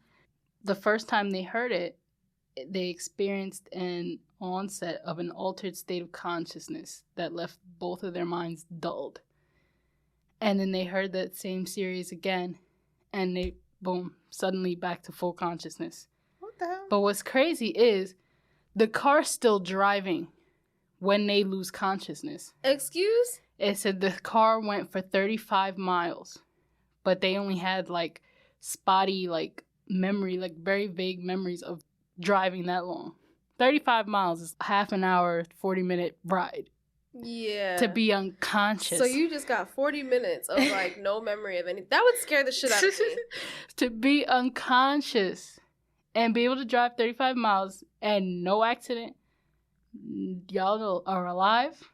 S2: The first time they heard it, they experienced an onset of an altered state of consciousness that left both of their minds dulled. And then they heard that same series again, and they, boom, suddenly back to full consciousness.
S3: What the hell?
S2: But what's crazy is the car's still driving when they lose consciousness.
S3: Excuse?
S2: It said the car went for 35 miles, but they only had like spotty like memory, like very vague memories of driving that long. 35 miles is half an hour, 40-minute ride.
S3: Yeah.
S2: To be unconscious.
S3: So you just got 40 minutes of, like, no memory of anything. That would scare the shit out of me.
S2: To be unconscious and be able to drive 35 miles and no accident. Y'all are alive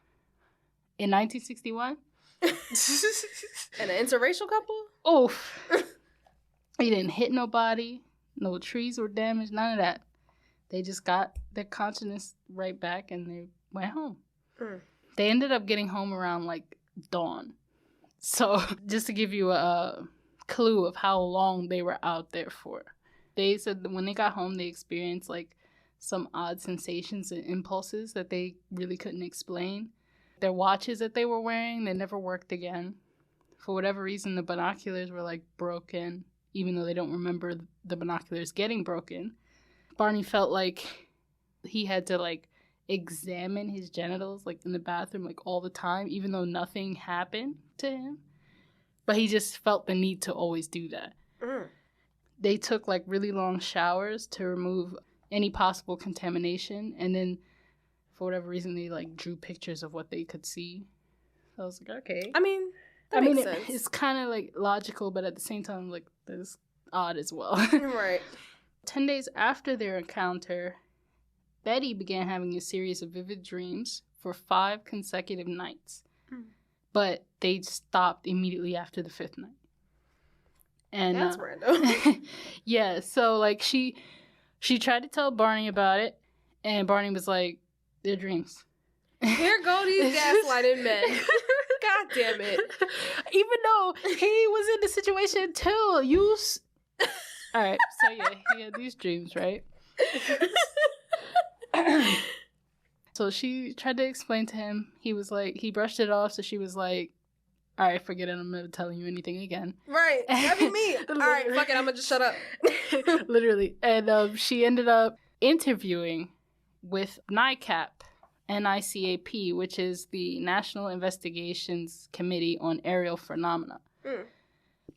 S2: in 1961.
S3: And an interracial couple?
S2: Oof. He didn't hit nobody. No trees were damaged. None of that. They just got their consciousness right back and they went home. They ended up getting home around, like, dawn. So, just to give you a clue of how long they were out there for. They said that when they got home, they experienced, like, some odd sensations and impulses that they really couldn't explain. Their watches that they were wearing, they never worked again. For whatever reason, the binoculars were, like, broken, even though they don't remember the binoculars getting broken. Barney felt like he had to, like, examine his genitals, like, in the bathroom, like, all the time, even though nothing happened to him. But he just felt the need to always do that. They took, like, really long showers to remove any possible contamination, and then for whatever reason they, like, drew pictures of what they could see. So I was like, okay.
S3: I mean, that makes sense.
S2: It's kind of, like, logical, but at the same time, like, that's odd as well.
S3: Right.
S2: 10 days after their encounter, Betty began having a series of vivid dreams for 5 consecutive nights. But they stopped immediately after the 5th night. And
S3: that's random.
S2: Yeah, so, like, she tried to tell Barney about it, and Barney was like, they're dreams.
S3: Here go these gaslighting men. God damn it.
S2: Even though he was in the situation too. Alright, so yeah, he had these dreams, right? So she tried to explain to him. He was like, he brushed it off, so she was like, alright, forget it, I'm never telling you anything again.
S3: Right, that'd be me. Alright, fuck it, I'm gonna just shut up.
S2: Literally. And she ended up interviewing with NICAP, NICAP, which is the National Investigations Committee on Aerial Phenomena.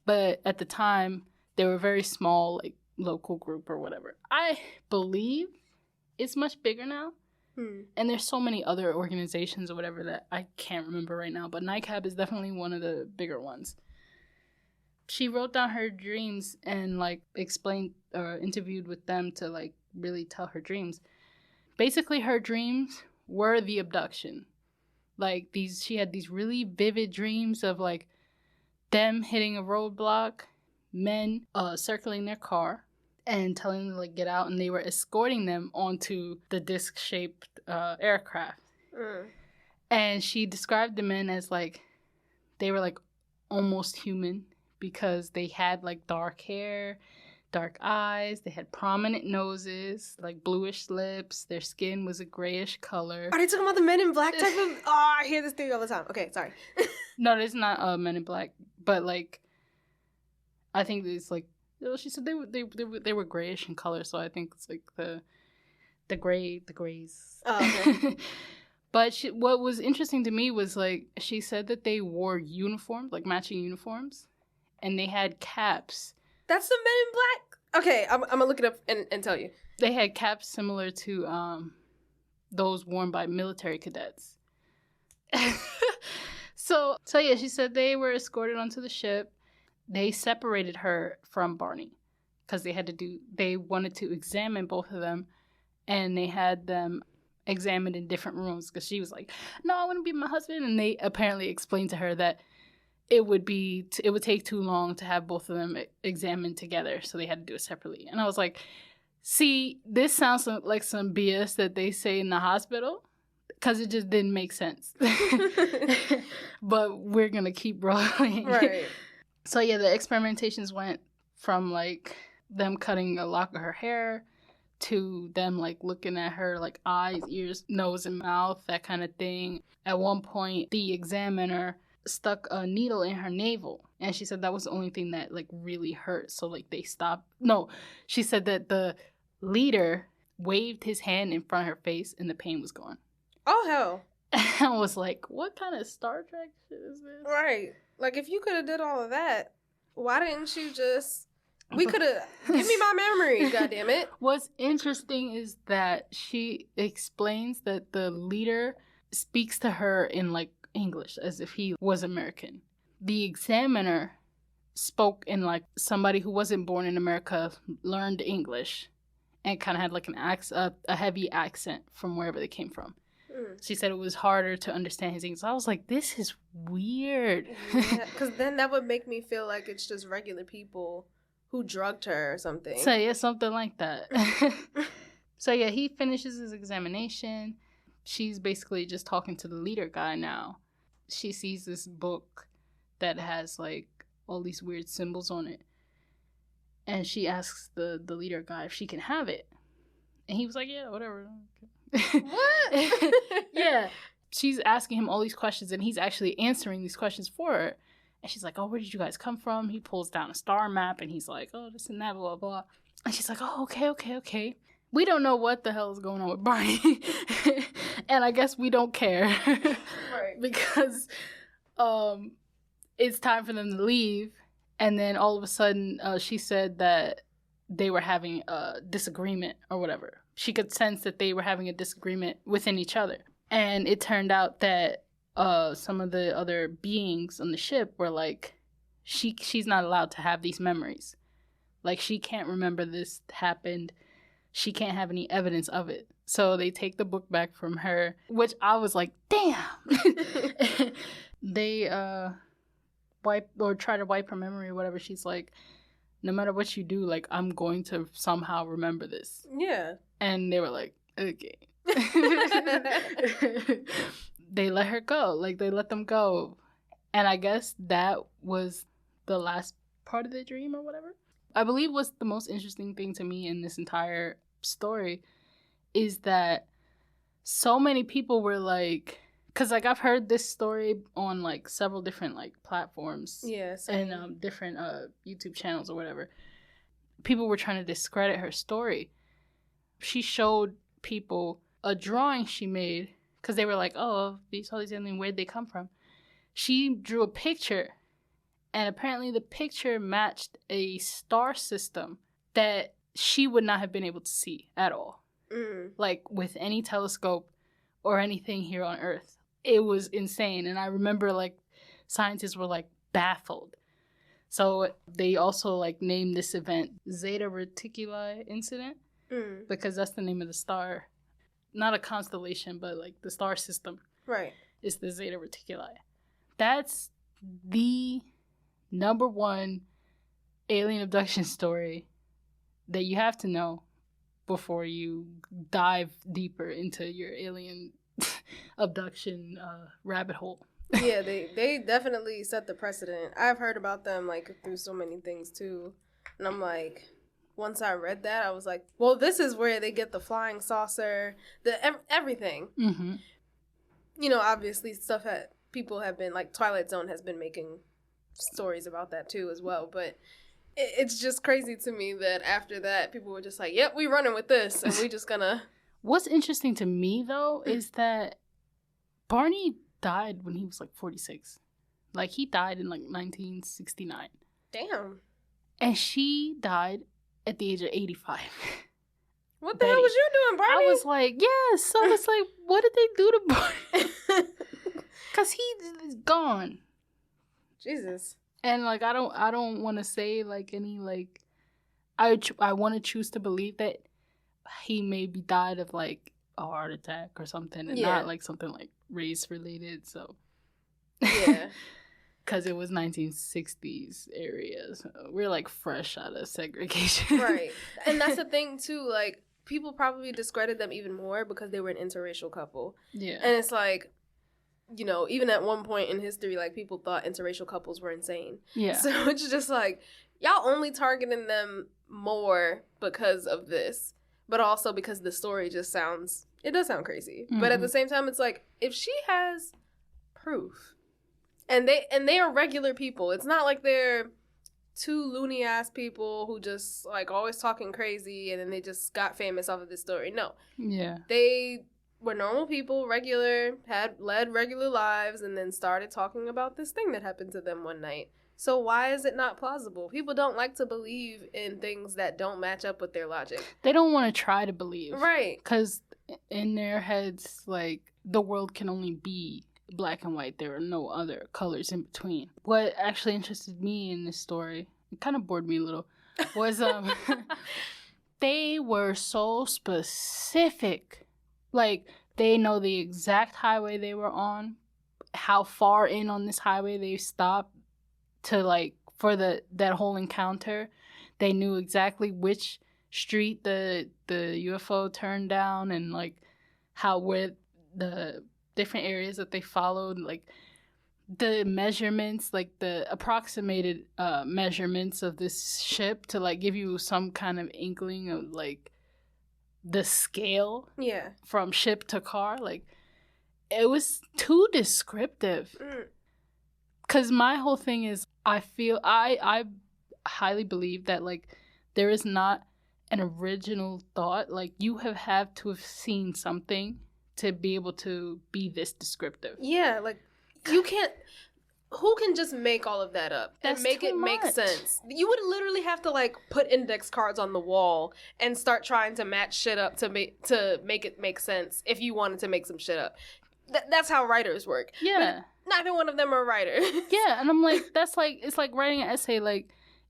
S2: But at the time, they were a very small, like, local group or whatever. I believe it's much bigger now. And there's so many other organizations or whatever that I can't remember right now, but NICAP is definitely one of the bigger ones. She wrote down her dreams and, like, explained or interviewed with them to, like, really tell her dreams. Basically, her dreams were the abduction. Like, she had these really vivid dreams of, like, them hitting a roadblock, men circling their car, and telling them to, like, get out, and they were escorting them onto the disc-shaped aircraft. And she described the men as, like, they were, like, almost human because they had, like, dark hair, dark eyes, they had prominent noses, like, bluish lips, their skin was a grayish color.
S3: Are they talking about the Men in Black type of... Oh, I hear this theory all the time. Okay, sorry.
S2: No, it's not Men in Black, but, like, I think it's, like, she said they were grayish in color, so I think it's like the grays.
S3: Oh, okay.
S2: But what was interesting to me was, like, she said that they wore uniforms, like matching uniforms, and they had caps.
S3: That's the Men in Black. Okay, I'm gonna look it up and tell you.
S2: They had caps similar to those worn by military cadets. So yeah, she said they were escorted onto the ship. They separated her from Barney because they wanted to examine both of them, and they had them examined in different rooms because she was like, no, I want to be my husband. And they apparently explained to her that it would take too long to have both of them examined together, so they had to do it separately. And I was like, see, this sounds like some BS that they say in the hospital because it just didn't make sense. But we're gonna keep rolling.
S3: Right.
S2: So yeah, the experimentations went from, like, them cutting a lock of her hair to them, like, looking at her, like, eyes, ears, nose, and mouth, that kind of thing. At one point, the examiner stuck a needle in her navel, and she said that was the only thing that, like, really hurt. So, like, they stopped. No, she said that the leader waved his hand in front of her face, and the pain was gone.
S3: Oh, hell.
S2: I was like, what kind of Star Trek shit is this?
S3: Right. Like, if you could have did all of that, why didn't you just... We could have... Give me my memory, goddammit.
S2: What's interesting is that she explains that the leader speaks to her in like English as if he was American. The examiner spoke in like somebody who wasn't born in America, learned English, and kind of had like a heavy accent from wherever they came from. She said it was harder to understand his English. I was like, this is weird.
S3: Yeah, because then that would make me feel like it's just regular people who drugged her or something.
S2: So yeah, something like that. So yeah, he finishes his examination. She's basically just talking to the leader guy now. She sees this book that has like all these weird symbols on it. And she asks the leader guy if she can have it. And he was like, yeah, whatever.
S3: What?
S2: Yeah. She's asking him all these questions, and he's actually answering these questions for her. And she's like, oh, where did you guys come from? He pulls down a star map, and he's like, oh, this and that, blah, blah, blah. And she's like, oh, okay. We don't know what the hell is going on with Barney. And I guess we don't care.
S3: Right.
S2: Because it's time for them to leave. And then all of a sudden, she said that they were having a disagreement or whatever. She could sense that they were having a disagreement within each other. And it turned out that some of the other beings on the ship were like, she's not allowed to have these memories. Like, she can't remember this happened. She can't have any evidence of it. So they take the book back from her, which I was like, damn. They try to wipe her memory or whatever. She's like, no matter what you do, like, I'm going to somehow remember this.
S3: Yeah.
S2: And they were like, okay. They let her go. Like, they let them go. And I guess that was the last part of the dream or whatever. I believe what's the most interesting thing to me in this entire story is that so many people were like, because like I've heard this story on like several different like platforms, and different YouTube channels or whatever. People were trying to discredit her story. She showed people a drawing she made because they were like, oh, these aliens, where'd they come from? She drew a picture, and apparently the picture matched a star system that she would not have been able to see at all. Like, with any telescope or anything here on Earth. It was insane. And I remember, like, scientists were, like, baffled. So they also, like, named this event Zeta Reticuli Incident. Because that's the name of the star. Not a constellation, but, like, the star system.
S3: Right.
S2: It's the Zeta Reticuli. That's the number one alien abduction story that you have to know before you dive deeper into your alien abduction rabbit hole.
S3: Yeah, they definitely set the precedent. I've heard about them like through so many things too, and I'm like, once I read that, I was like, well, this is where they get the flying saucer, everything.
S2: Mm-hmm.
S3: You know, obviously stuff that people have been like Twilight Zone has been making stories about that too as well, but it's just crazy to me that after that people were just like, yep, we running with this, and we just gonna.
S2: What's interesting to me though is that Barney died when he was like 46. Like, he died in like 1969.
S3: Damn.
S2: And she died at the age of 85.
S3: What the hell was you doing, Barney?
S2: I was like, yes. So I was like, what did they do to Barney? Because he's gone.
S3: Jesus.
S2: And like, I don't want to say like any like, I want to choose to believe that he maybe died of like a heart attack or something, and not like something like race related. So
S3: yeah,
S2: because it was 1960s area, so we're like fresh out of segregation,
S3: right? And that's the thing too. Like, people probably discredit them even more because they were an interracial couple. Yeah, and it's like, you know, even at one point in history, like, people thought interracial couples were insane. Yeah, so it's just like, y'all only targeting them more because of this, but also because the story just sounds, it does sound crazy. Mm-hmm. But at the same time, it's like, if she has proof, and they are regular people, it's not like they're two loony ass people who just like always talking crazy and then they just got famous off of this story. No. Yeah. They were normal people, had led regular lives, and then started talking about this thing that happened to them one night. So why is it not plausible? People don't like to believe in things that don't match up with their logic.
S2: They don't want to try to believe.
S3: Right.
S2: Because in their heads, like, the world can only be black and white. There are no other colors in between. What actually interested me in this story, it kind of bored me a little, was they were so specific. Like, they know the exact highway they were on, how far in on this highway they stopped to, like, for that whole encounter. They knew exactly which street the UFO turned down, and, like, where the different areas that they followed, like, the measurements, like, the approximated measurements of this ship to, like, give you some kind of inkling of, like, the scale from ship to car. Like, it was too descriptive. Because my whole thing is, I feel, I highly believe that, like, there is not an original thought. Like, you have to have seen something to be able to be this descriptive.
S3: Yeah, like, you can't... Who can just make all of that up and make it make sense? You would literally have to, like, put index cards on the wall and start trying to match shit up to make it make sense if you wanted to make some shit up. That's how writers work.
S2: Yeah.
S3: But neither one of them are writers.
S2: Yeah, and I'm like, that's like, it's like writing an essay. Like,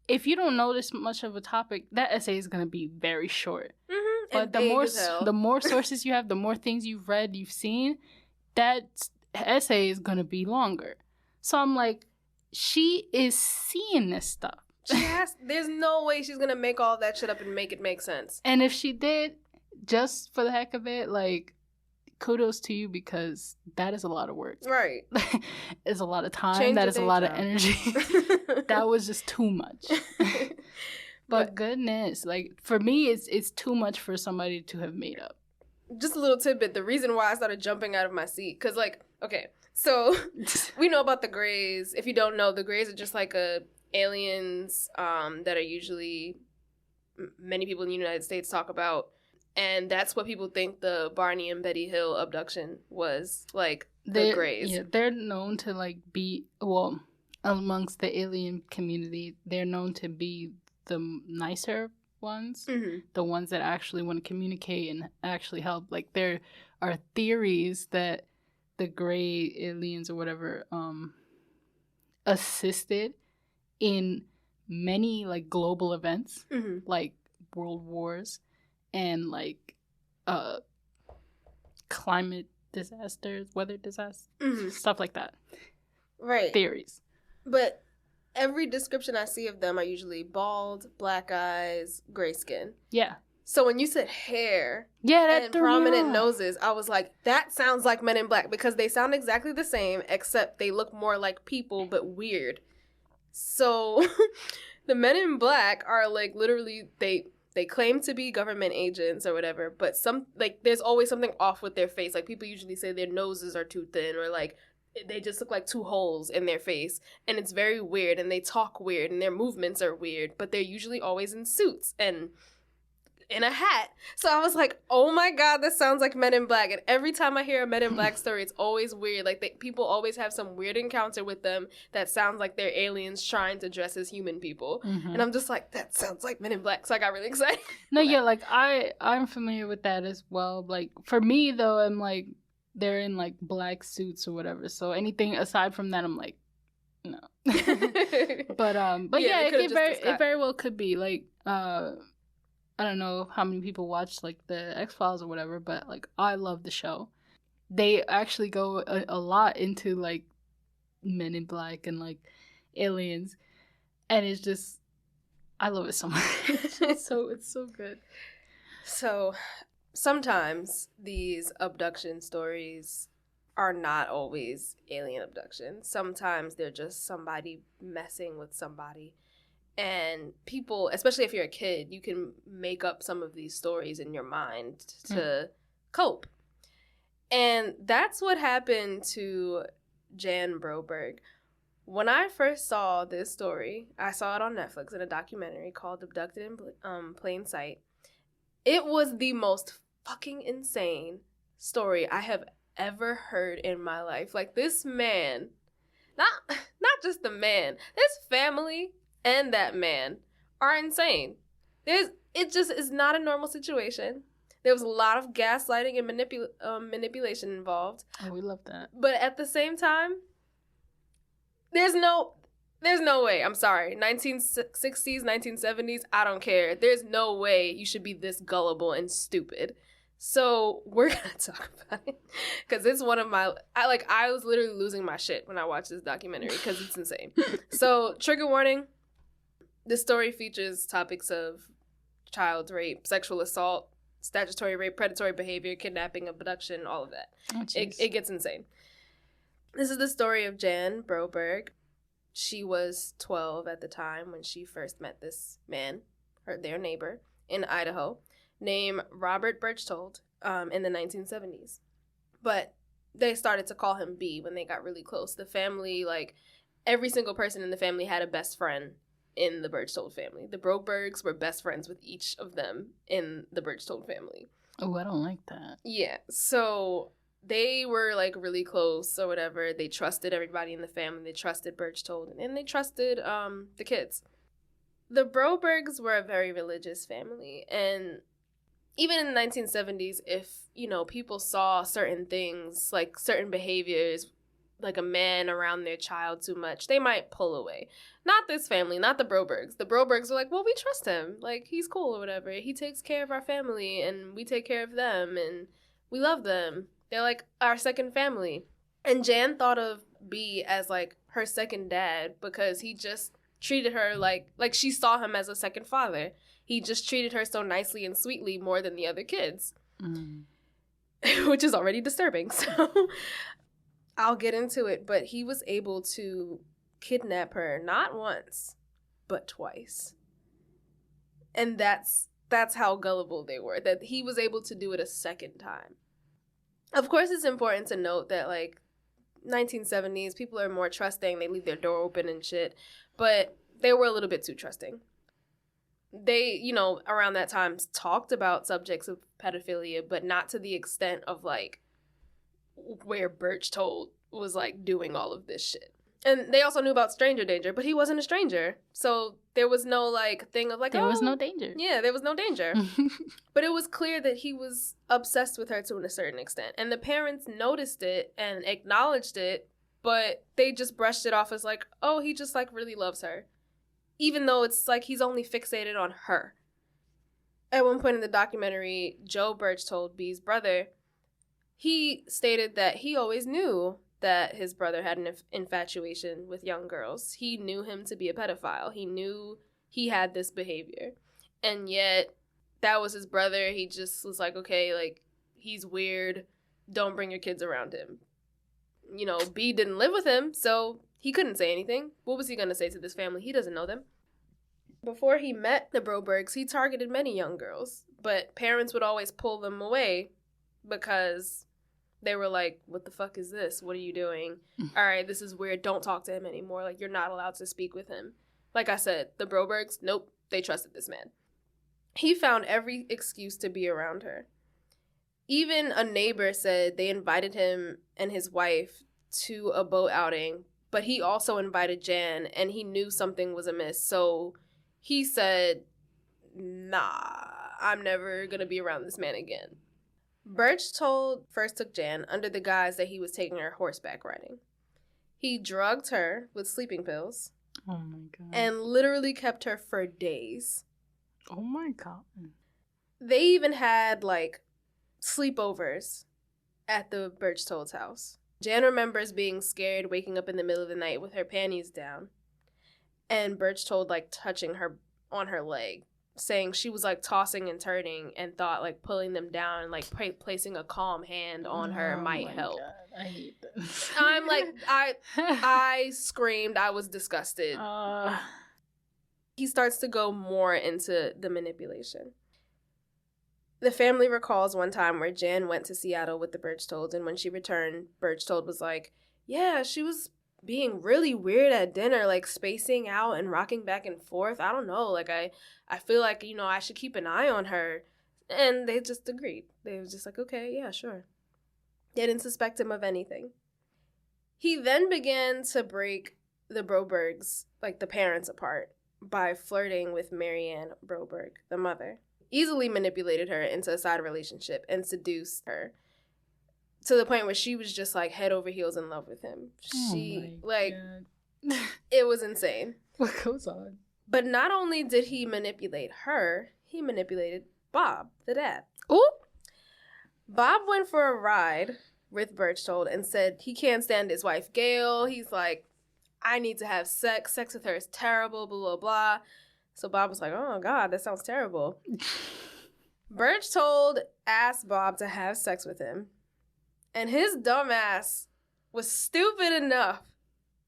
S2: if you don't know this much of a topic, that essay is going to be very short. Mm-hmm. But the more sources you have, the more things you've read, you've seen, that essay is going to be longer. So I'm like, she is seeing this stuff.
S3: There's no way she's going to make all that shit up and make it make sense.
S2: And if she did, just for the heck of it, like, kudos to you, because that is a lot of work. Right. It's a lot of time. That is a lot of energy. That was just too much. But goodness, like, for me, it's too much for somebody to have made up.
S3: Just a little tidbit. The reason why I started jumping out of my seat, because, like, okay, so we know about the Greys. If you don't know, the Greys are just like aliens that are usually many people in the United States talk about. And that's what people think the Barney and Betty Hill abduction was, like, the Greys.
S2: Yeah, they're known to, like, be, well, amongst the alien community, they're known to be the nicer ones, the ones that actually want to communicate and actually help. Like, there are theories that the gray aliens or whatever assisted in many, like, global events, like world wars and, like, climate disasters, weather disasters, stuff like that.
S3: Right.
S2: Theories.
S3: But every description I see of them are usually bald, black eyes, gray skin. Yeah. So when you said hair and prominent noses, I was like, that sounds like Men in Black, because they sound exactly the same, except they look more like people, but weird. So the Men in Black are, like, literally, they claim to be government agents or whatever, but there's always something off with their face. Like, people usually say their noses are too thin, or, like, they just look like two holes in their face, and it's very weird, and they talk weird, and their movements are weird, but they're usually always in suits and in a hat. So I was like, oh my god, this sounds like Men in Black. And every time I hear a Men in Black story, it's always weird. Like, people always have some weird encounter with them that sounds like they're aliens trying to dress as human people. And I'm just like, that sounds like Men in Black. So I got really excited.
S2: No, yeah, like, I'm familiar with that as well. Like, for me, though, I'm like, they're in, like, black suits or whatever. So anything aside from that, I'm like, no. But yeah, it very well could be. Like, I don't know how many people watch, like, the X-Files or whatever, but, like, I love the show. They actually go a lot into, like, Men in Black and, like, aliens. And it's just, I love it so much. It's so good.
S3: So, sometimes these abduction stories are not always alien abductions. Sometimes they're just somebody messing with somebody. And people, especially if you're a kid, you can make up some of these stories in your mind to cope. And that's what happened to Jan Broberg. When I first saw this story, I saw it on Netflix in a documentary called Abducted in Plain Sight. It was the most fucking insane story I have ever heard in my life. Like, this man, not just the man, this family and that man are insane. It just is not a normal situation. There was a lot of gaslighting and manipulation involved.
S2: Oh, we love that.
S3: But at the same time, there's no way. I'm sorry. 1960s, 1970s, I don't care. There's no way you should be this gullible and stupid. So we're going to talk about it because it's one of my, I was literally losing my shit when I watched this documentary because it's insane. So trigger warning, this story features topics of child rape, sexual assault, statutory rape, predatory behavior, kidnapping, abduction, all of that. Oh, it gets insane. This is the story of Jan Broberg. She was 12 at the time when she first met this man, their neighbor, in Idaho, named Robert Berchtold, in the 1970s. But they started to call him B when they got really close. The family, every single person in the family had a best friend in the Berchtold family. The Brobergs were best friends with each of them in the Berchtold family.
S2: Oh, I don't like that.
S3: Yeah, so they were, really close or whatever. They trusted everybody in the family. They trusted Berchtold, and they trusted the kids. The Brobergs were a very religious family, and even in the 1970s, if, people saw certain things, certain behaviors, like a man around their child too much, they might pull away. Not this family, not the Brobergs. The Brobergs were like, well, we trust him. He's cool or whatever. He takes care of our family, and we take care of them, and we love them. They're like our second family. And Jan thought of B as her second dad because he just treated her like she saw him as a second father. He just treated her so nicely and sweetly more than the other kids, which is already disturbing. So I'll get into it, but he was able to kidnap her not once, but twice. And that's how gullible they were, that he was able to do it a second time. Of course, it's important to note that 1970s, people are more trusting. They leave their door open and shit, but they were a little bit too trusting. They, around that time talked about subjects of pedophilia, but not to the extent of where Berchtold was doing all of this shit. And they also knew about stranger danger, but he wasn't a stranger. So there was no thing of
S2: there was no danger.
S3: Yeah, there was no danger. But it was clear that he was obsessed with her to a certain extent. And the parents noticed it and acknowledged it, but they just brushed it off as oh, he just really loves her. Even though it's he's only fixated on her. At one point in the documentary, Joe Berchtold, B's brother, he stated that he always knew that his brother had an infatuation with young girls. He knew him to be a pedophile. He knew he had this behavior. And yet, that was his brother. He just was okay, he's weird. Don't bring your kids around him. B didn't live with him, so he couldn't say anything. What was he going to say to this family? He doesn't know them. Before he met the Brobergs, he targeted many young girls, but parents would always pull them away because they were like, what the fuck is this? What are you doing? All right, this is weird. Don't talk to him anymore. You're not allowed to speak with him. Like I said, the Brobergs, nope, they trusted this man. He found every excuse to be around her. Even a neighbor said they invited him and his wife to a boat outing, but he also invited Jan, and he knew something was amiss. So he said, nah, I'm never going to be around this man again. Berchtold first took Jan under the guise that he was taking her horseback riding. He drugged her with sleeping pills.
S2: Oh my God.
S3: And literally kept her for days.
S2: Oh my God.
S3: They even had sleepovers at the Berchtold's house. Jan remembers being scared, waking up in the middle of the night with her panties down, and Berchtold touching her on her leg, saying she was tossing and turning and thought pulling them down and placing a calm hand on her might help.
S2: God, I hate this.
S3: I'm I screamed. I was disgusted. He starts to go more into the manipulation. The family recalls one time where Jan went to Seattle with the Berchtolds, and when she returned, Berchtold was like, yeah, she was being really weird at dinner, spacing out and rocking back and forth. I don't know, I feel I should keep an eye on her. And they just agreed. They were just okay, yeah, sure. They didn't suspect him of anything. He then began to break the Brobergs, the parents, apart by flirting with Marianne Broberg, the mother. easily manipulated her into a side relationship and seduced her to the point where she was just like head over heels in love with him. It was insane.
S2: What goes on?
S3: But not only did he manipulate her, he manipulated Bob, the dad.
S2: Ooh.
S3: Bob went for a ride with Berchtold and said he can't stand his wife, Gail. He's like, I need to have sex. Sex with her is terrible, blah, blah, blah. So Bob was like, oh, God, that sounds terrible. Berchtold asked Bob to have sex with him. And his dumb ass was stupid enough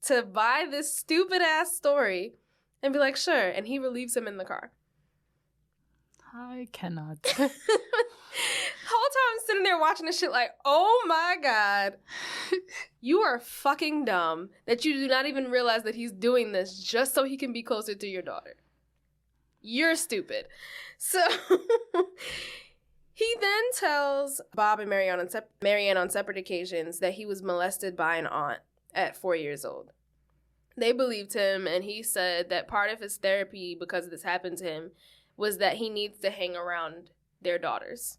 S3: to buy this stupid ass story and be like, sure. And he relieves him in the car.
S2: I cannot.
S3: The whole time I'm sitting there watching this shit like, oh my God, you are fucking dumb that you do not even realize that he's doing this just so he can be closer to your daughter. You're stupid. So he then tells Bob and Marianne on separate occasions that he was molested by an aunt at 4 years old. They believed him, and he said that part of his therapy, because this happened to him, was that he needs to hang around their daughters.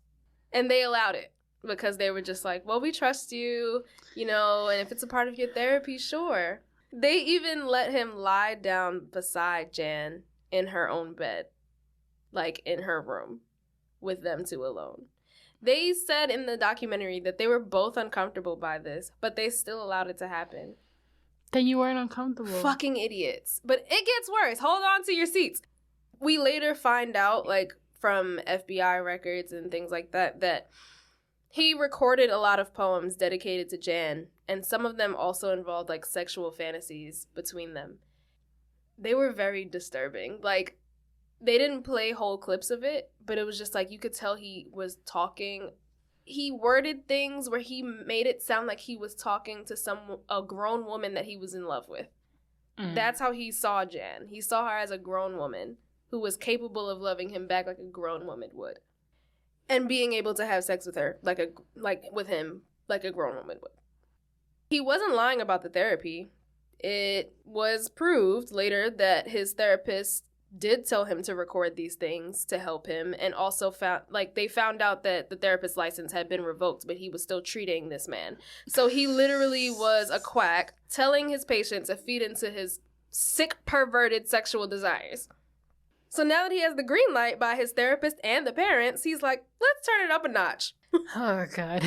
S3: And they allowed it because they were just like, well, we trust you, and if it's a part of your therapy, sure. They even let him lie down beside Jan in her own bed, like in her room, with them two alone. They said in the documentary that they were both uncomfortable by this, but they still allowed it to happen.
S2: Then you weren't uncomfortable.
S3: Fucking idiots. But it gets worse. Hold on to your seats. We later find out, like, from FBI records and things like that, that he recorded a lot of poems dedicated to Jan, and some of them also involved, like, sexual fantasies between them. They were very disturbing. Like, they didn't play whole clips of it, but it was just, like, you could tell he was talking. He worded things where he made it sound like he was talking to a grown woman that he was in love with. Mm. That's how he saw Jan. He saw her as a grown woman who was capable of loving him back like a grown woman would, and being able to have sex with her with him like a grown woman would. He wasn't lying about the therapy. It was proved later that his therapist did tell him to record these things to help him, and also they found out that the therapist's license had been revoked, but he was still treating this man. So he literally was a quack telling his patients to feed into his sick, perverted sexual desires. So now that he has the green light by his therapist and the parents, he's like, let's turn it up a notch.
S2: Oh, God.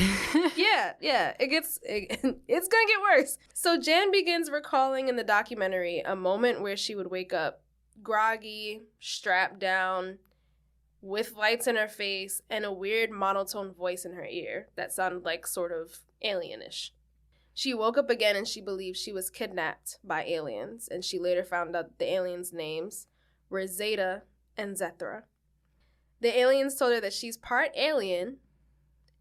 S3: Yeah, it's gonna get worse. So Jan begins recalling in the documentary a moment where she would wake up groggy, strapped down, with lights in her face, and a weird monotone voice in her ear that sounded like sort of alienish. She woke up again and she believed she was kidnapped by aliens, and she later found out the aliens' names were Zeta and Zethra. The aliens told her that she's part alien,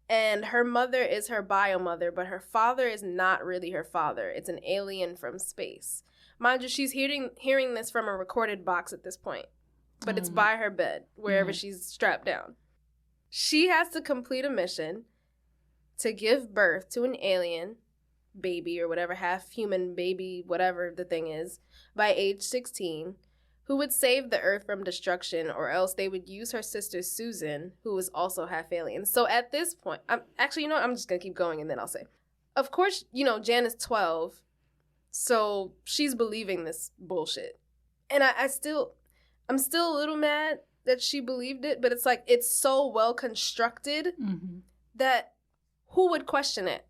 S3: and her mother is her bio mother, but her father is not really her father. It's an alien from space. Mind you, she's hearing this from a recorded box at this point, but it's by her bed, wherever she's strapped down. She has to complete a mission to give birth to an alien baby or whatever, half-human baby, whatever the thing is, by age 16, who would save the Earth from destruction, or else they would use her sister Susan, who was also half-alien. So at this point, I'm just going to keep going and then I'll say. Of course, Jan is 12, so she's believing this bullshit. And I'm still a little mad that she believed it, but it's like, it's so well constructed that who would question it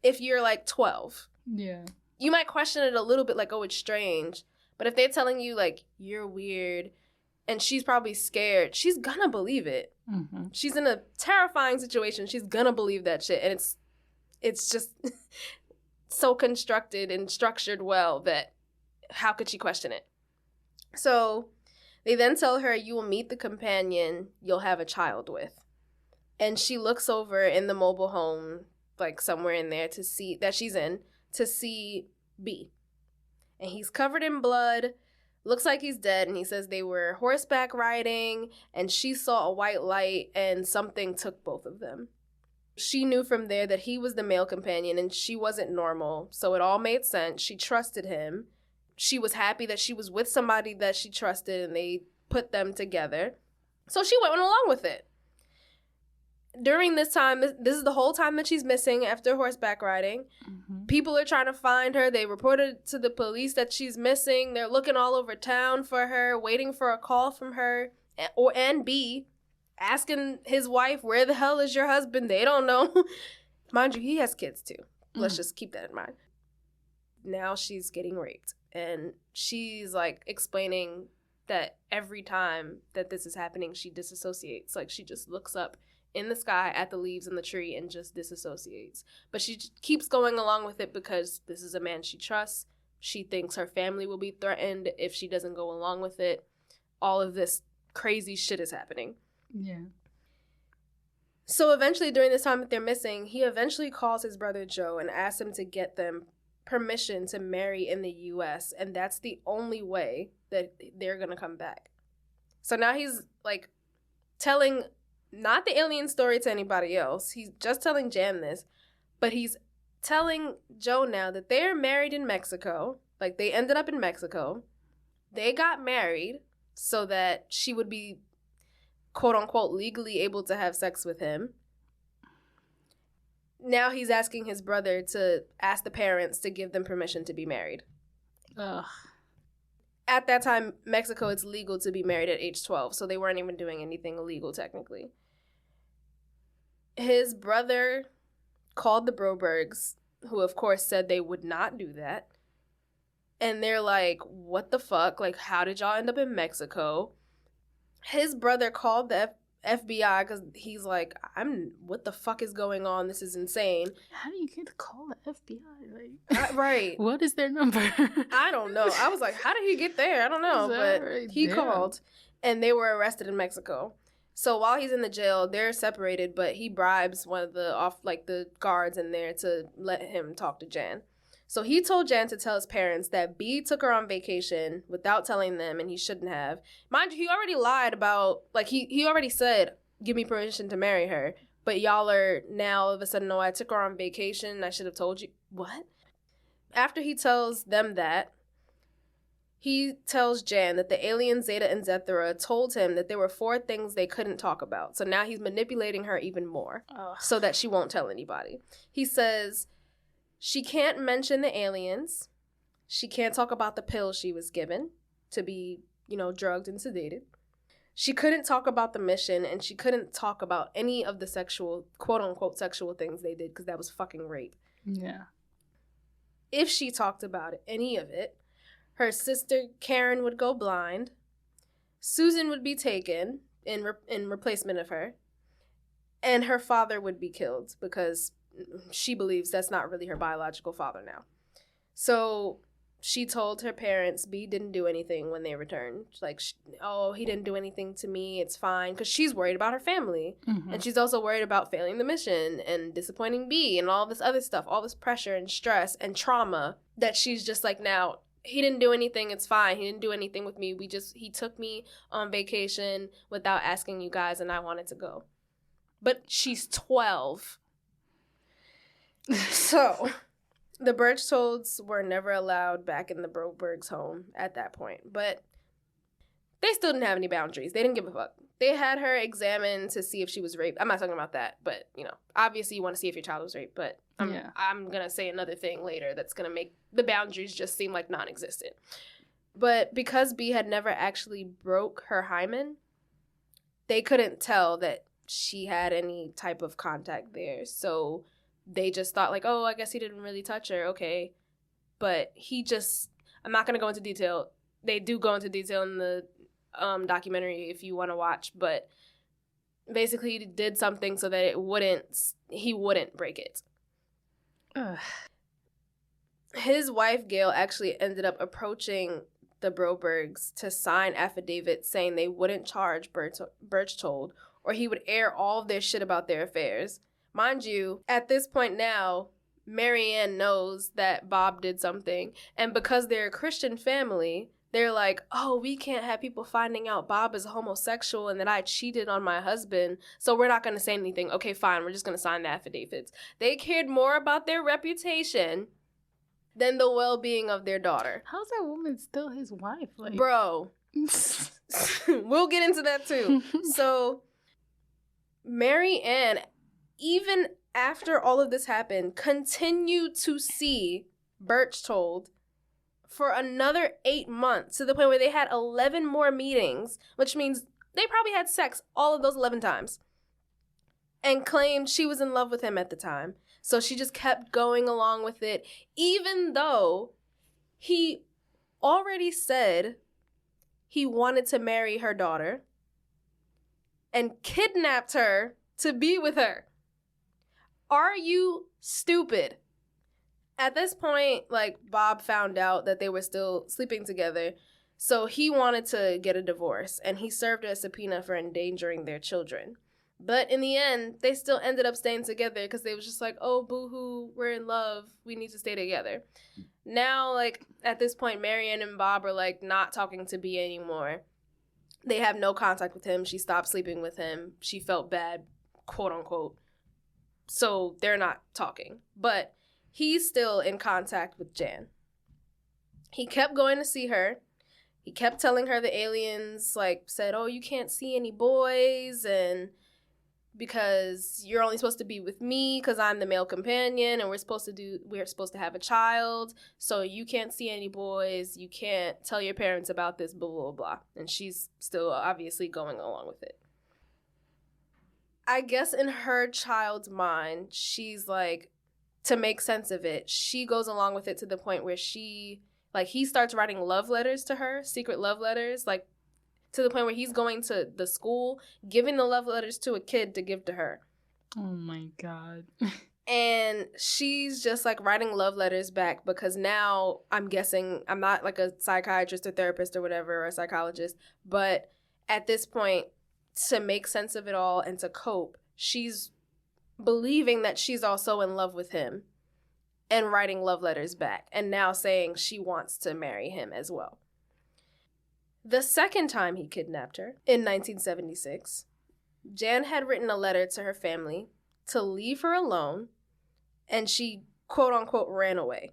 S3: if you're like 12? Yeah. You might question it a little bit like, oh, it's strange. But if they're telling you like, you're weird, and she's probably scared, she's gonna believe it. Mm-hmm. She's in a terrifying situation. She's gonna believe that shit. And it's just so constructed and structured well that how could she question it? So they then tell her, you will meet the companion you'll have a child with. And she looks over in the mobile home, like somewhere in there to see B. And he's covered in blood, looks like he's dead, and he says they were horseback riding, and she saw a white light, and something took both of them. She knew from there that he was the male companion, and she wasn't normal, so it all made sense. She trusted him. She was happy that she was with somebody that she trusted, and they put them together. So she went along with it. During this time, this is the whole time that she's missing after horseback riding. Mm-hmm. People are trying to find her. They reported to the police that she's missing. They're looking all over town for her, waiting for a call from her. And B, asking his wife, where the hell is your husband? They don't know. Mind you, he has kids too. Let's just keep that in mind. Now she's getting raped. And she's like explaining that every time that this is happening, she disassociates. Like she just looks up in the sky at the leaves in the tree and just disassociates. But she keeps going along with it because this is a man she trusts. She thinks her family will be threatened if she doesn't go along with it. All of this crazy shit is happening.
S2: Yeah.
S3: So eventually, during this time that they're missing, he eventually calls his brother Joe and asks him to get them permission to marry in the U.S. And that's the only way that they're going to come back. So now he's like telling not the alien story to anybody else. He's just telling Jan this, but he's telling Joe now that they're married in Mexico. Like they ended up in Mexico. They got married so that she would be, quote unquote, legally able to have sex with him. Now he's asking his brother to ask the parents to give them permission to be married.
S2: Ugh.
S3: At that time, Mexico, it's legal to be married at age 12, so they weren't even doing anything illegal, technically. His brother called the Brobergs, who, of course, said they would not do that. And they're like, what the fuck? Like, how did y'all end up in Mexico? His brother called the FBI because he's like, what the fuck is going on? This is insane.
S2: How do you get to call the FBI? Like,
S3: right.
S2: What is their number?
S3: I don't know. I was like, how did he get there? I don't know. But right? He called and they were arrested in Mexico. So while he's in the jail, they're separated, but he bribes one of the guards in there to let him talk to Jan. So he told Jan to tell his parents that B took her on vacation without telling them, and he shouldn't have. Mind you, he already lied about, like, he already said, give me permission to marry her. But y'all are now all of a sudden, no, I took her on vacation. I should have told you. What? After he tells them that, he tells Jan that the alien Zeta and Zethra told him that there were 4 things they couldn't talk about. So now he's manipulating her even more so that she won't tell anybody. He says she can't mention the aliens. She can't talk about the pills she was given to be, drugged and sedated. She couldn't talk about the mission, and she couldn't talk about any of the sexual, quote-unquote, sexual things they did because that was fucking rape.
S2: Yeah.
S3: If she talked about any of it, her sister Karen would go blind, Susan would be taken in replacement of her, and her father would be killed because she believes that's not really her biological father now. So she told her parents B didn't do anything when they returned. Like, he didn't do anything to me, it's fine. Because she's worried about her family. Mm-hmm. And she's also worried about failing the mission and disappointing B and all this other stuff, all this pressure and stress and trauma that she's just like, now, he didn't do anything, it's fine. He didn't do anything with me. He took me on vacation without asking you guys, and I wanted to go. But she's 12. So the Berchtolds were never allowed back in the Brobergs' home at that point. But they still didn't have any boundaries. They didn't give a fuck. They had her examined to see if she was raped. I'm not talking about that, but, obviously you want to see if your child was raped. But I'm going to say another thing later that's going to make the boundaries just seem like non-existent. But because B had never actually broke her hymen, they couldn't tell that she had any type of contact there. So they just thought like, I guess he didn't really touch her. Okay. But I'm not going to go into detail. They do go into detail in the documentary if you want to watch, but basically he did something so that he wouldn't break it. Ugh. His wife Gail actually ended up approaching the Brobergs to sign affidavits saying they wouldn't charge Berchtold or he would air all of their shit about their affairs. Mind you, at this point now, Marianne knows that Bob did something, and because they're a Christian family, they're like, we can't have people finding out Bob is a homosexual and that I cheated on my husband, so we're not going to say anything. Okay, fine, we're just going to sign the affidavits. They cared more about their reputation than the well-being of their daughter.
S2: How's that woman still his wife? Like,
S3: bro, We'll get into that too. So Mary Ann, even after all of this happened, continued to see Berchtold for another 8 months, to the point where they had 11 more meetings, which means they probably had sex all of those 11 times, and claimed she was in love with him at the time. So she just kept going along with it, even though he already said he wanted to marry her daughter and kidnapped her to be with her. Are you stupid? At this point, like, Bob found out that they were still sleeping together, so he wanted to get a divorce, and he served a subpoena for endangering their children. But in the end, they still ended up staying together because they was just like, oh, boo-hoo, we're in love. We need to stay together. Now, like, at this point, Marianne and Bob are, like, not talking to B anymore. They have no contact with him. She stopped sleeping with him. She felt bad, quote unquote. So they're not talking. But he's still in contact with Jan. He kept going to see her. He kept telling her the aliens, like, said, oh, you can't see any boys, and because you're only supposed to be with me because I'm the male companion, and we're supposed to have a child, so you can't see any boys, you can't tell your parents about this, blah, blah, blah. And she's still obviously going along with it. I guess in her child's mind, she's like, to make sense of it, she goes along with it to the point where he starts writing love letters to her, secret love letters, like, to the point where he's going to the school, giving the love letters to a kid to give to her.
S2: Oh my God.
S3: And she's just, like, writing love letters back because now, I'm guessing, I'm not, like, a psychiatrist or therapist or whatever, or a psychologist, but at this point, to make sense of it all and to cope, she's believing that she's also in love with him and writing love letters back, and now saying she wants to marry him as well. The second time he kidnapped her, in 1976, Jan had written a letter to her family to leave her alone, and she, quote-unquote, ran away.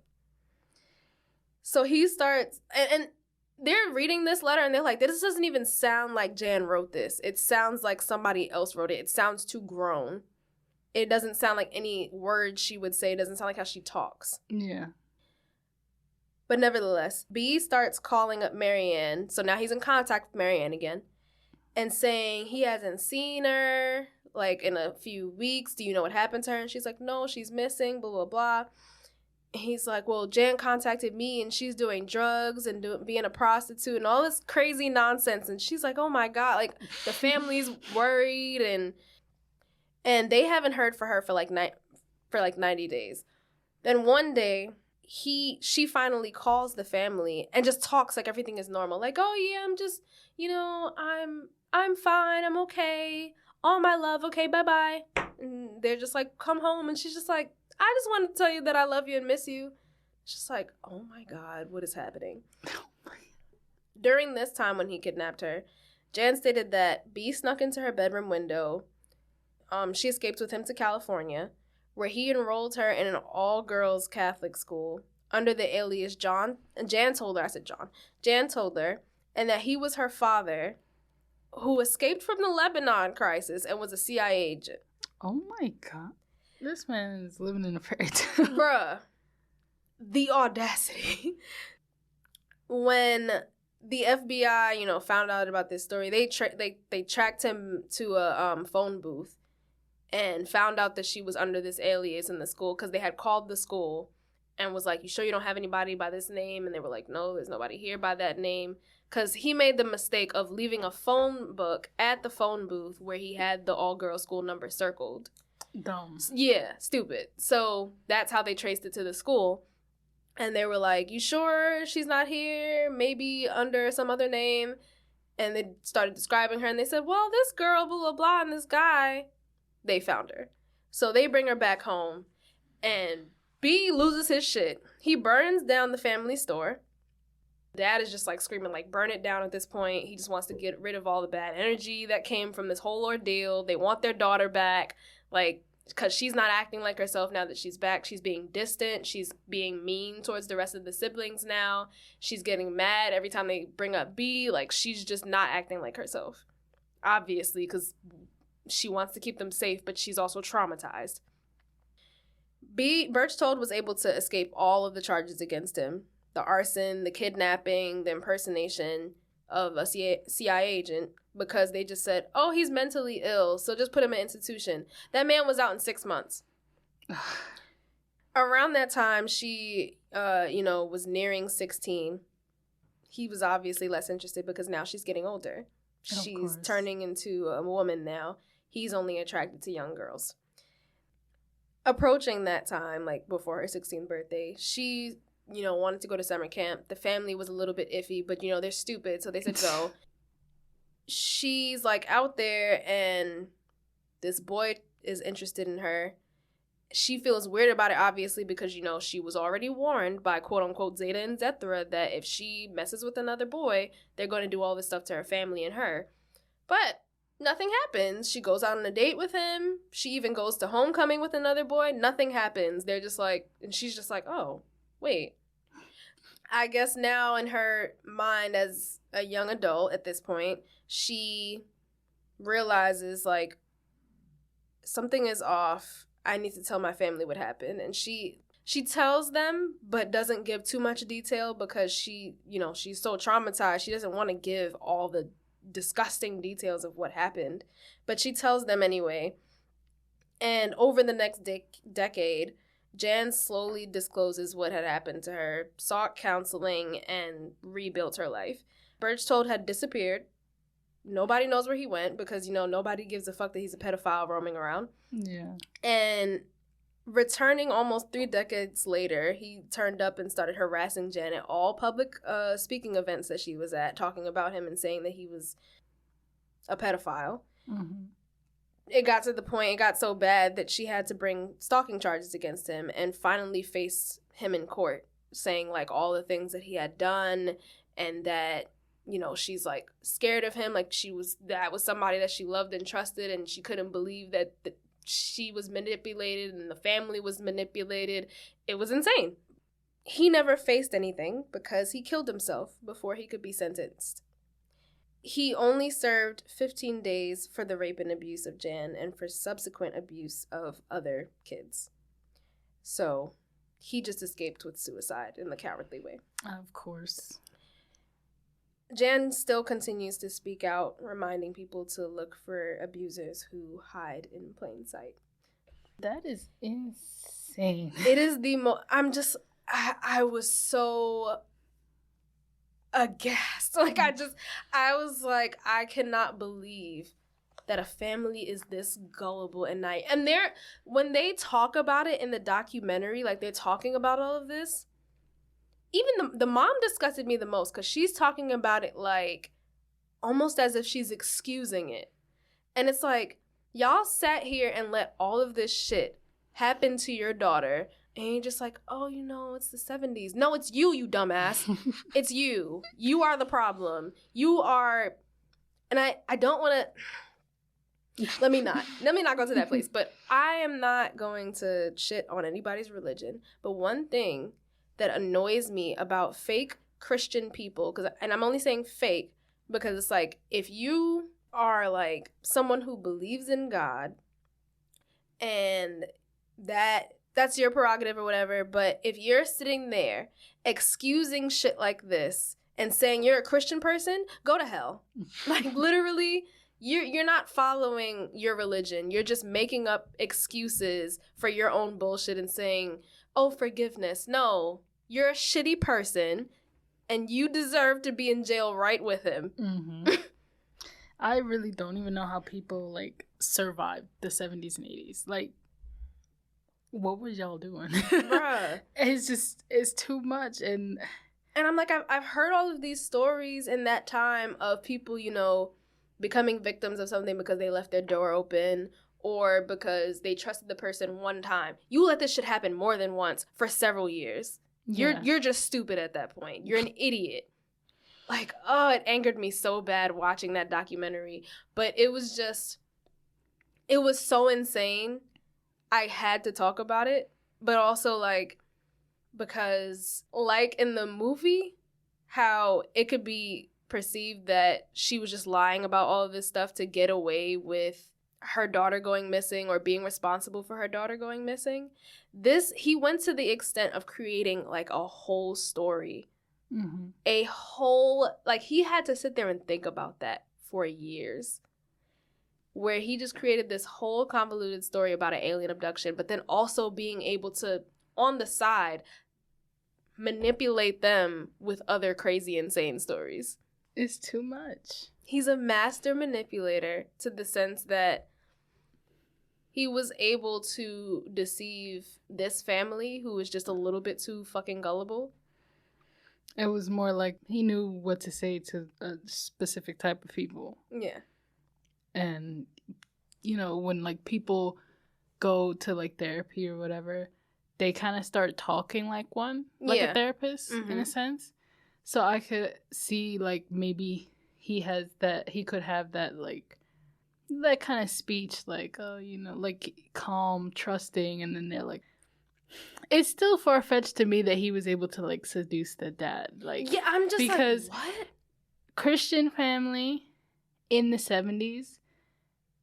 S3: So he starts, and they're reading this letter, and they're like, this doesn't even sound like Jan wrote this. It sounds like somebody else wrote it. It sounds too grown. It doesn't sound like any words she would say. It doesn't sound like how she talks.
S2: Yeah.
S3: But nevertheless, B starts calling up Marianne. So now he's in contact with Marianne again and saying he hasn't seen her, like, in a few weeks. Do you know what happened to her? And she's like, no, she's missing, blah, blah, blah. And he's like, well, Jan contacted me and she's doing drugs and being a prostitute and all this crazy nonsense. And she's like, oh my God, like, the family's worried, and they haven't heard from her for like 90 days. Then one day, she finally calls the family and just talks like everything is normal. Like, oh yeah, I'm just, I'm fine, I'm okay. All my love, okay, bye-bye. And they're just like, come home. And she's just like, I just wanted to tell you that I love you and miss you. It's just like, oh my God, what is happening? During this time when he kidnapped her, Jan stated that B snuck into her bedroom window. She escaped with him to California, where he enrolled her in an all-girls Catholic school under the alias John. And Jan told her, and that he was her father, who escaped from the Lebanon crisis and was a CIA agent.
S2: Oh my God. This man is living in a fairy tale.
S3: Bruh. The audacity. When the FBI, found out about this story, they tracked him to a phone booth and found out that she was under this alias in the school because they had called the school and was like, you sure you don't have anybody by this name? And they were like, no, there's nobody here by that name. Because he made the mistake of leaving a phone book at the phone booth where he had the all-girl school number circled.
S2: Dumb.
S3: Yeah, stupid. So that's how they traced it to the school. And they were like, you sure she's not here? Maybe under some other name? And they started describing her, and they said, well, this girl, blah, blah, blah, and this guy, they found her. So they bring her back home, and B loses his shit. He burns down the family store. Dad is just, like, screaming, like, burn it down at this point. He just wants to get rid of all the bad energy that came from this whole ordeal. They want their daughter back. Like, because she's not acting like herself now that she's back. She's being distant. She's being mean towards the rest of the siblings now. She's getting mad every time they bring up B. Like, she's just not acting like herself. Obviously, because she wants to keep them safe, but she's also traumatized. Berchtold was able to escape all of the charges against him. The arson, the kidnapping, the impersonation of a CIA agent, because they just said, oh, he's mentally ill, so just put him in an institution. That man was out in 6 months. Around that time, she, was nearing 16. He was obviously less interested because now she's getting older. She's turning into a woman now. He's only attracted to young girls. Approaching that time, like before her 16th birthday, she, wanted to go to summer camp. The family was a little bit iffy, but, they're stupid, so they said go. She's like out there and this boy is interested in her. She feels weird about it, obviously, because, she was already warned by quote unquote Zeta and Zethra that if she messes with another boy, they're going to do all this stuff to her family and her. But nothing happens. She goes out on a date with him. She even goes to homecoming with another boy. Nothing happens. They're just like, and she's just like, oh, wait. I guess now in her mind as a young adult at this point, she realizes, like, something is off. I need to tell my family what happened. And she tells them, but doesn't give too much detail because she's so traumatized. She doesn't want to give all the disgusting details of what happened. But she tells them anyway. And over the next decade, Jan slowly discloses what had happened to her, sought counseling, and rebuilt her life. Berchtold had disappeared. Nobody knows where he went because, nobody gives a fuck that he's a pedophile roaming around.
S2: Yeah.
S3: And returning almost 3 decades later, he turned up and started harassing Jan at all public speaking events that she was at, talking about him and saying that he was a pedophile. Mm-hmm. It got to the point, it got so bad that she had to bring stalking charges against him and finally face him in court, saying, like, all the things that he had done and that, she's, like, scared of him. Like, that was somebody that she loved and trusted, and she couldn't believe that she was manipulated and the family was manipulated. It was insane. He never faced anything because he killed himself before he could be sentenced. He only served 15 days for the rape and abuse of Jan and for subsequent abuse of other kids. So he just escaped with suicide in the cowardly way.
S2: Of course.
S3: Jan still continues to speak out, reminding people to look for abusers who hide in plain sight.
S2: That is insane.
S3: It is the most... I was so... aghast. Like, I was like, I cannot believe that a family is this gullible and naive. And when they talk about it in the documentary, like, they're talking about all of this, even the mom disgusted me the most because she's talking about it like almost as if she's excusing it. And it's like, y'all sat here and let all of this shit happen to your daughter. And you're just like, oh, it's the 70s. No, it's you dumbass. It's you. You are the problem. You are, and I don't want to, let me not go to that place. But I am not going to shit on anybody's religion. But one thing that annoys me about fake Christian people, and I'm only saying fake because it's like, if you are like someone who believes in God and that's your prerogative or whatever, but if you're sitting there excusing shit like this and saying you're a Christian person, go to hell. Like, literally, you're not following your religion. You're just making up excuses for your own bullshit and saying, oh, forgiveness. No, you're a shitty person and you deserve to be in jail right with him.
S2: Mm-hmm. I really don't even know how people, like, survived the 70s and 80s. Like, what was y'all doing?
S3: Bruh.
S2: It's too much. And
S3: I'm like, I've heard all of these stories in that time of people, becoming victims of something because they left their door open or because they trusted the person one time. You let this shit happen more than once for several years. Yeah. You're just stupid at that point. You're an idiot. Like, oh, it angered me so bad watching that documentary. But it was so insane. I had to talk about it, but also, like, because, like, in the movie, how it could be perceived that she was just lying about all of this stuff to get away with her daughter going missing or being responsible for her daughter going missing. He went to the extent of creating, like, a whole story. Mm-hmm. A whole, like, he had to sit there and think about that for years, where he just created this whole convoluted story about an alien abduction, but then also being able to, on the side, manipulate them with other crazy, insane stories.
S2: It's too much.
S3: He's a master manipulator, to the sense that he was able to deceive this family who was just a little bit too fucking gullible.
S2: It was more like he knew what to say to a specific type of people.
S3: Yeah.
S2: And, you know, when, like, people go to, like, therapy or whatever, they kind of start talking like one, like a therapist, in a sense. So I could see, like, maybe he could have that, like, that kind of speech, like, oh, you know, like, calm, trusting, and then they're like, it's still far-fetched to me that he was able to, like, seduce the dad. Like,
S3: yeah, I'm just
S2: because
S3: like, what?
S2: Christian family in the 70s,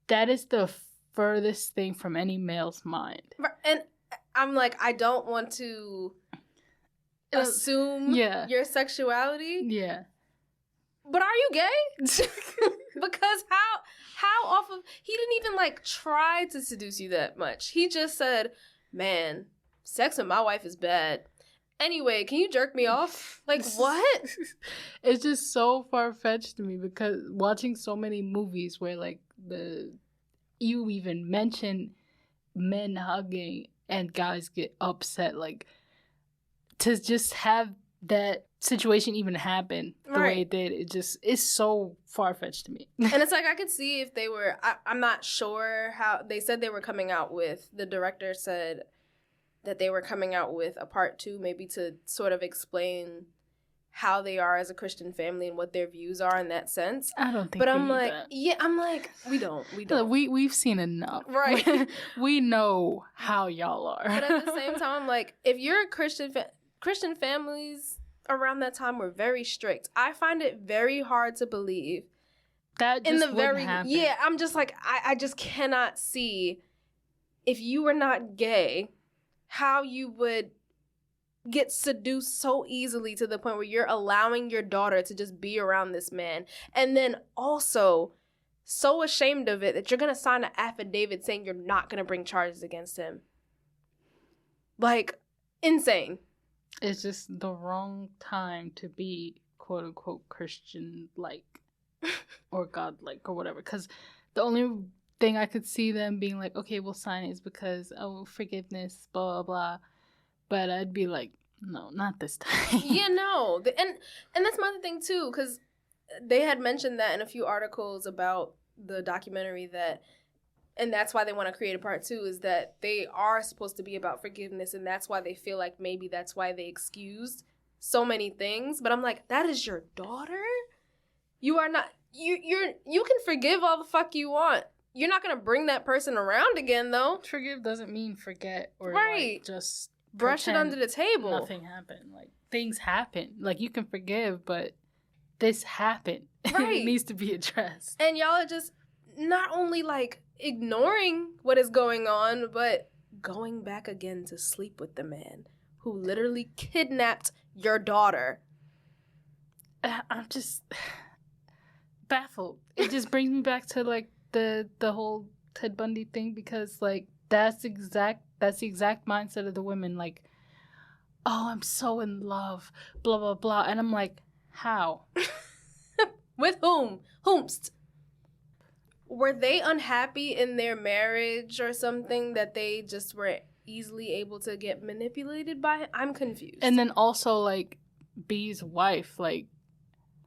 S2: that is the furthest thing from any male's mind.
S3: And I'm like, I don't want to assume your sexuality.
S2: Yeah.
S3: But are you gay? Because how off of, he didn't even, like, try to seduce you that much. He just said, man, sex with my wife is bad. Anyway, can you jerk me off? Like, what?
S2: It's just so far-fetched to me, because watching so many movies where, like, you even mention men hugging and guys get upset, like, to just have that situation even happen the way it did, it's so far-fetched to me.
S3: And it's like, I could see if they were, I'm not sure how, they said they were coming out with, the director said that they were coming out with a part 2, maybe to sort of explain how they are as a Christian family and what their views are in that sense.
S2: I don't think.
S3: But I'm like, we don't.
S2: We've seen enough.
S3: Right.
S2: We know how y'all are.
S3: But at the same time, like, if you're a Christian families around that time were very strict. I find it very hard to believe
S2: that just wouldn't happen.
S3: Yeah, I'm just like, I just cannot see, if you were not gay, how you would get seduced so easily to the point where you're allowing your daughter to just be around this man, and then also so ashamed of it that you're gonna sign an affidavit saying you're not gonna bring charges against him. Like, insane.
S2: It's just the wrong time to be quote unquote Christian like or God like or whatever, because the only thing I could see them being like, okay, we'll sign it is because, oh, forgiveness, blah blah blah. But I'd be like, no, not this time.
S3: Yeah, no. And that's my other thing, too, because they had mentioned that in a few articles about the documentary, that, and that's why they want to create a part 2, is that they are supposed to be about forgiveness, and that's why they feel like maybe that's why they excused so many things. But I'm like, that is your daughter? You are not, you can forgive all the fuck you want. You're not going to bring that person around again, though.
S2: Forgive doesn't mean forget or like, just
S3: brush it under the table.
S2: Nothing happened. Like, things happen. Like, you can forgive, but this happened.
S3: Right.
S2: It needs to be addressed.
S3: And y'all are just not only, like, ignoring what is going on, but going back again to sleep with the man who literally kidnapped your daughter.
S2: I'm just baffled. It just brings me back to, like, the whole Ted Bundy thing, because, like, that's the exact mindset of the women. Like, oh, I'm so in love, blah blah blah, and I'm like, how?
S3: With whom? Whomst? Were they unhappy in their marriage or something that they just were easily able to get manipulated by? I'm confused.
S2: And then also, like, B's wife, like,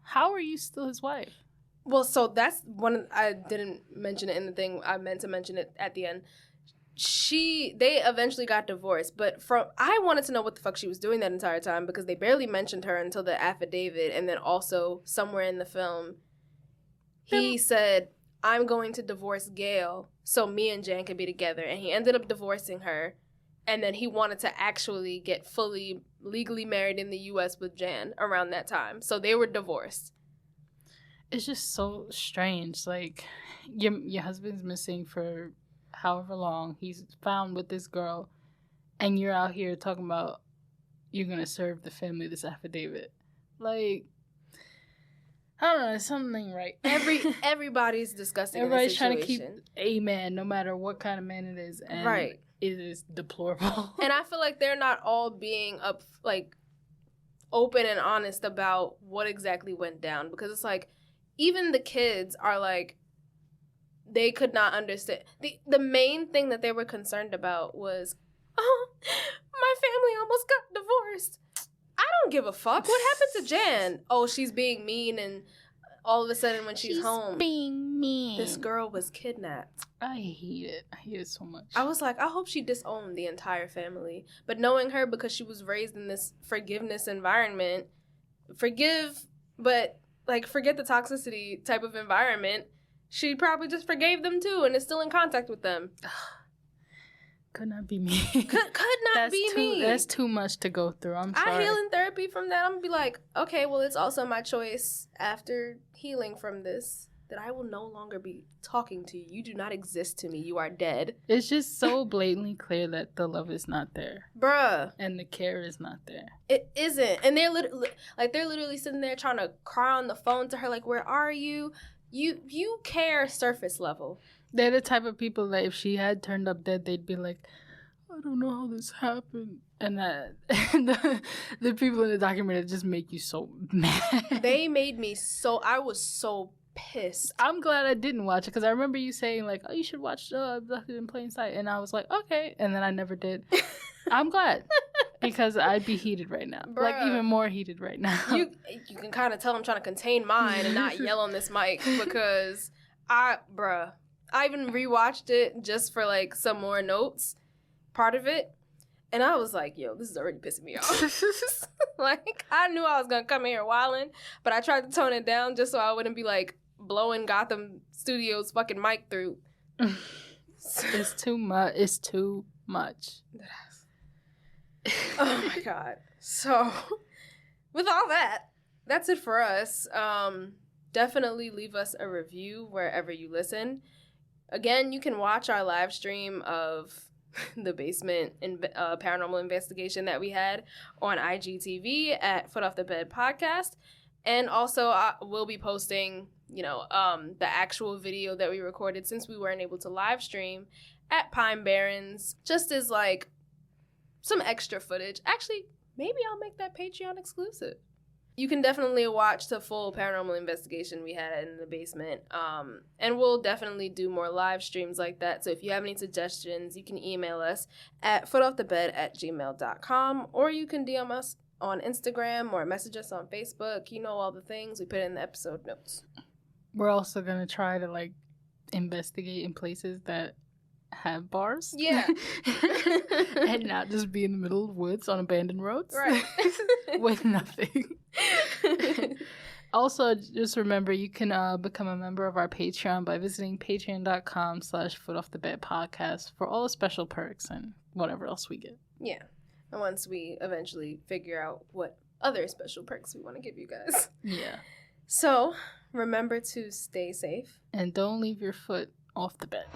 S2: how are you still his wife?
S3: Well, so that's one, I didn't mention it in the thing. I meant to mention it at the end. They eventually got divorced, but I wanted to know what the fuck she was doing that entire time, because they barely mentioned her until the affidavit, and then also somewhere in the film, he said, I'm going to divorce Gail so me and Jan can be together. And he ended up divorcing her. And then he wanted to actually get fully legally married in the U.S. with Jan around that time. So they were divorced.
S2: It's just so strange. Like, your husband's missing for however long. He's found with this girl. And you're out here talking about you're going to serve the family this affidavit. Like, I don't know. There's something right.
S3: Everybody's discussing
S2: Everybody's
S3: the situation.
S2: trying to keep a man, no matter what kind of man it is. And
S3: right.
S2: It is deplorable.
S3: And I feel like they're not all being open and honest about what exactly went down. Because it's like, even the kids are like, they could not understand. The main thing that they were concerned about was, oh, my family almost got divorced. I don't give a fuck. What happened to Jan? Oh, she's being mean, and all of a sudden when she's home,
S2: being mean.
S3: This girl was kidnapped.
S2: I hate it. I hate it so much.
S3: I was like, I hope she disowned the entire family. But knowing her, because she was raised in this forgiveness environment, forgive, but forget the toxicity type of environment, she probably just forgave them too and is still in contact with them.
S2: Could not be me.
S3: Could not be me.
S2: That's too much to go through. I'm sorry.
S3: I heal in therapy from that. I'm going to be like, okay, well, it's also my choice after healing from this that I will no longer be talking to you. You do not exist to me. You are dead.
S2: It's just so blatantly clear that the love is not there.
S3: Bruh.
S2: And the care is not there.
S3: It isn't. And they're literally sitting there trying to cry on the phone to her, like, where are you? You care surface level.
S2: They're the type of people that if she had turned up dead, they'd be like, I don't know how this happened. And the people in the documentary just make you so mad.
S3: They made me I was so pissed.
S2: I'm glad I didn't watch it because I remember you saying like, oh, you should watch Abducted in Plain Sight. And I was like, okay. And then I never did. I'm glad because I'd be heated right now.
S3: Bruh.
S2: Like even more heated right now.
S3: You can kind of tell I'm trying to contain mine and not yell on this mic because I even rewatched it just for like some more notes, part of it. And I was like, yo, this is already pissing me off. Like, I knew I was going to come here wilding, but I tried to tone it down just so I wouldn't be like blowing Gotham Studios fucking mic through.
S2: It's too much. It's too much.
S3: Oh my God. So, with all that, that's it for us. Definitely leave us a review wherever you listen. Again, you can watch our live stream of the basement paranormal investigation that we had on IGTV at Foot Off the Bed Podcast. And also, we'll be posting, the actual video that we recorded since we weren't able to live stream at Pine Barrens, just as like some extra footage. Actually, maybe I'll make that Patreon exclusive. You can definitely watch the full paranormal investigation we had in the basement. And we'll definitely do more live streams like that. So if you have any suggestions, you can email us at footoffthebed@gmail.com, or you can DM us on Instagram or message us on Facebook. You know all the things. We put it in the episode notes.
S2: We're also going to try to like investigate in places that have bars.
S3: Yeah.
S2: And not just be in the middle of woods on abandoned roads.
S3: Right.
S2: With nothing. Also, just remember you can become a member of our Patreon by visiting patreon.com/footoffthebedpodcast for all the special perks and whatever else we get.
S3: Yeah. And once we eventually figure out what other special perks we want to give you guys.
S2: Yeah.
S3: So, remember to stay safe.
S2: And don't leave your foot off the bed.